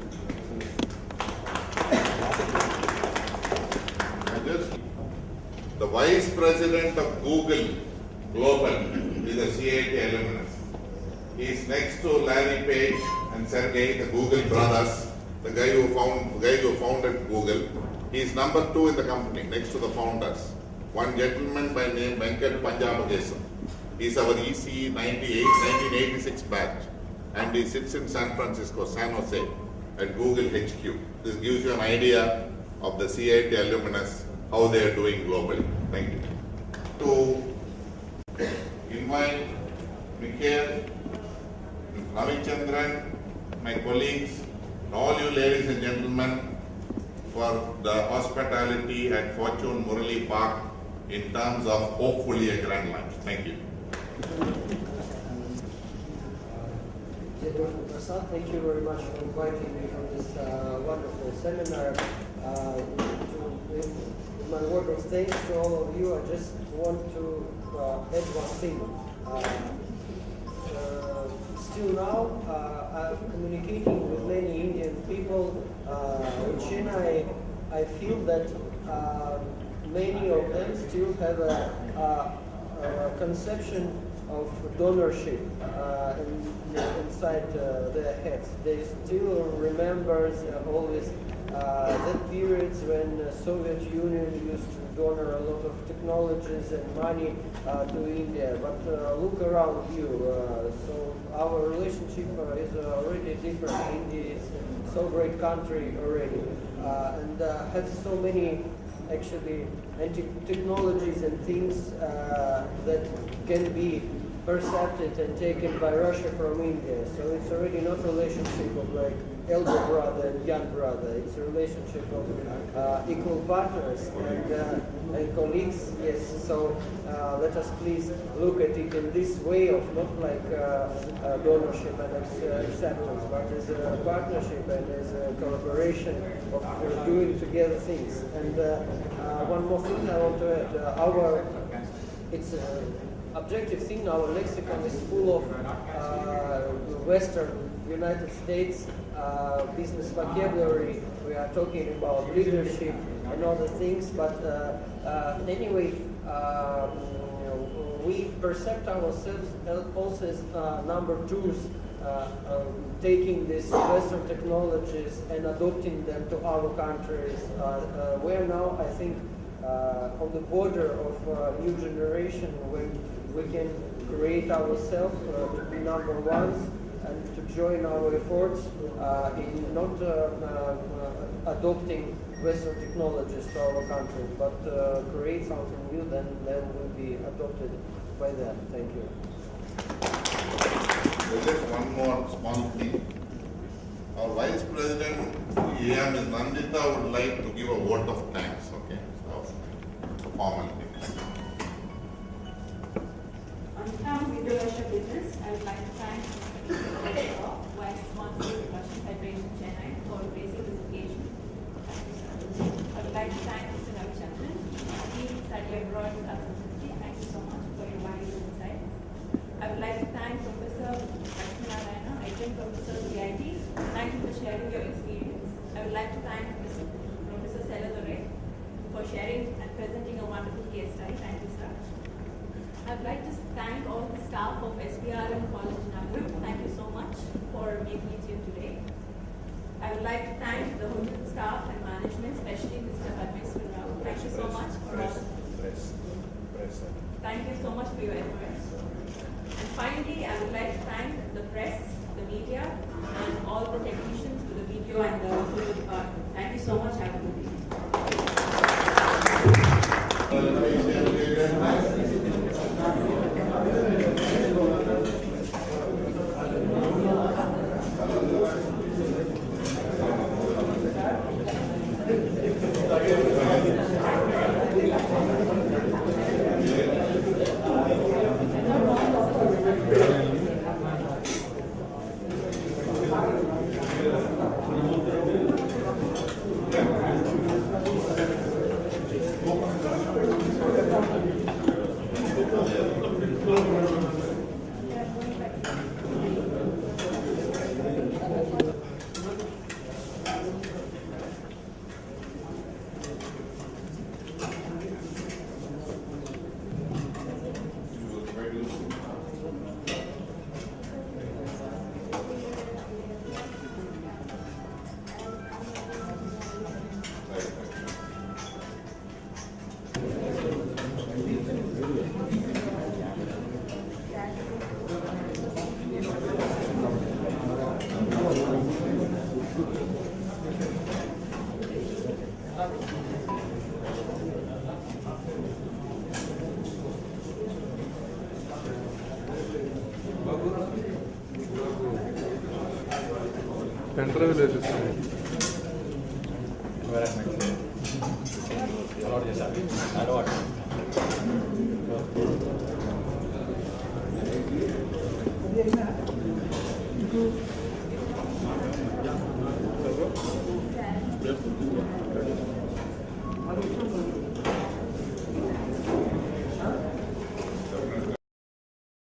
The Vice President of Google Global is a CIT alumnus. He is next to Larry Page and Sergey, the Google brothers, the guy who founded Google. He is number 2 in the company, next to the founders. One gentleman by name Venkat Panjabagesam. He is our ECE 1986 batch, and he sits in San Francisco, San Jose, at Google HQ. This gives you an idea of the CIT alumnus, how they are doing globally. Thank you. To invite Mikhail, Ravichandran, my colleagues, and all you ladies and gentlemen for the hospitality at Fortune Murali Park in terms of hopefully a grand lunch. Thank you. Thank you very much for inviting me for this wonderful seminar. In my word of thanks to all of you, I just want to add one thing. Still now, I'm communicating with many Indian people in China. I feel that many of them still have a conception of donorship inside their heads. They still remember always that periods when the Soviet Union used to donor a lot of technologies and money to India. But look around you. So our relationship is already different. India is so great country already, and has so many actually technologies and things that can be percepted and taken by Russia from India. So it's already not a relationship of like elder brother and young brother. It's a relationship of equal partners and colleagues. Yes. So let us please look at it in this way of not like donorship and acceptance, but as a partnership and as a collaboration of doing together things. And one more thing I want to add. It's objective thing, our lexicon is full of Western United States business vocabulary. We are talking about leadership and other things, but anyway, we perceive ourselves also as number twos, taking these Western technologies and adopting them to our countries. We are now, I think, on the border of a new generation when we can create ourselves to be number ones and to join our efforts in not adopting Western technologies to our country, but create something new, then will be adopted by them. Thank you. There's just one more small thing. Our Vice President, A.M. Nandita, would like to give a vote of thanks, okay? So, formality. On behalf of Indo Russia Business, I would like to thank Mr. Reddy, Vice Consul, Russian Federation, Chennai, for raising this occasion. I would like to thank Mr. Ravichandran, Dean Study Abroad Consultancy. Thank you so much for your valuable insights. I would like to thank Professor Lakshminarayana, Adjunct Professor CIT. Thank you for sharing your experience. I would like to thank Professor Seladore for sharing and presenting a wonderful case study. Thank you, sir. I would like to thank all the staff of SPRM College Nagpur. Thank you so much for making it here today. I would like to thank the hotel staff and management, especially Mr. Padmeswar Rao. Thank you so much for all. Thank you so much for your efforts. And finally, I would like to thank the press, the media, and all the technicians for the video and the audio department. Thank you so much. Have a good evening. అలవాటు చేశారు అలవాటు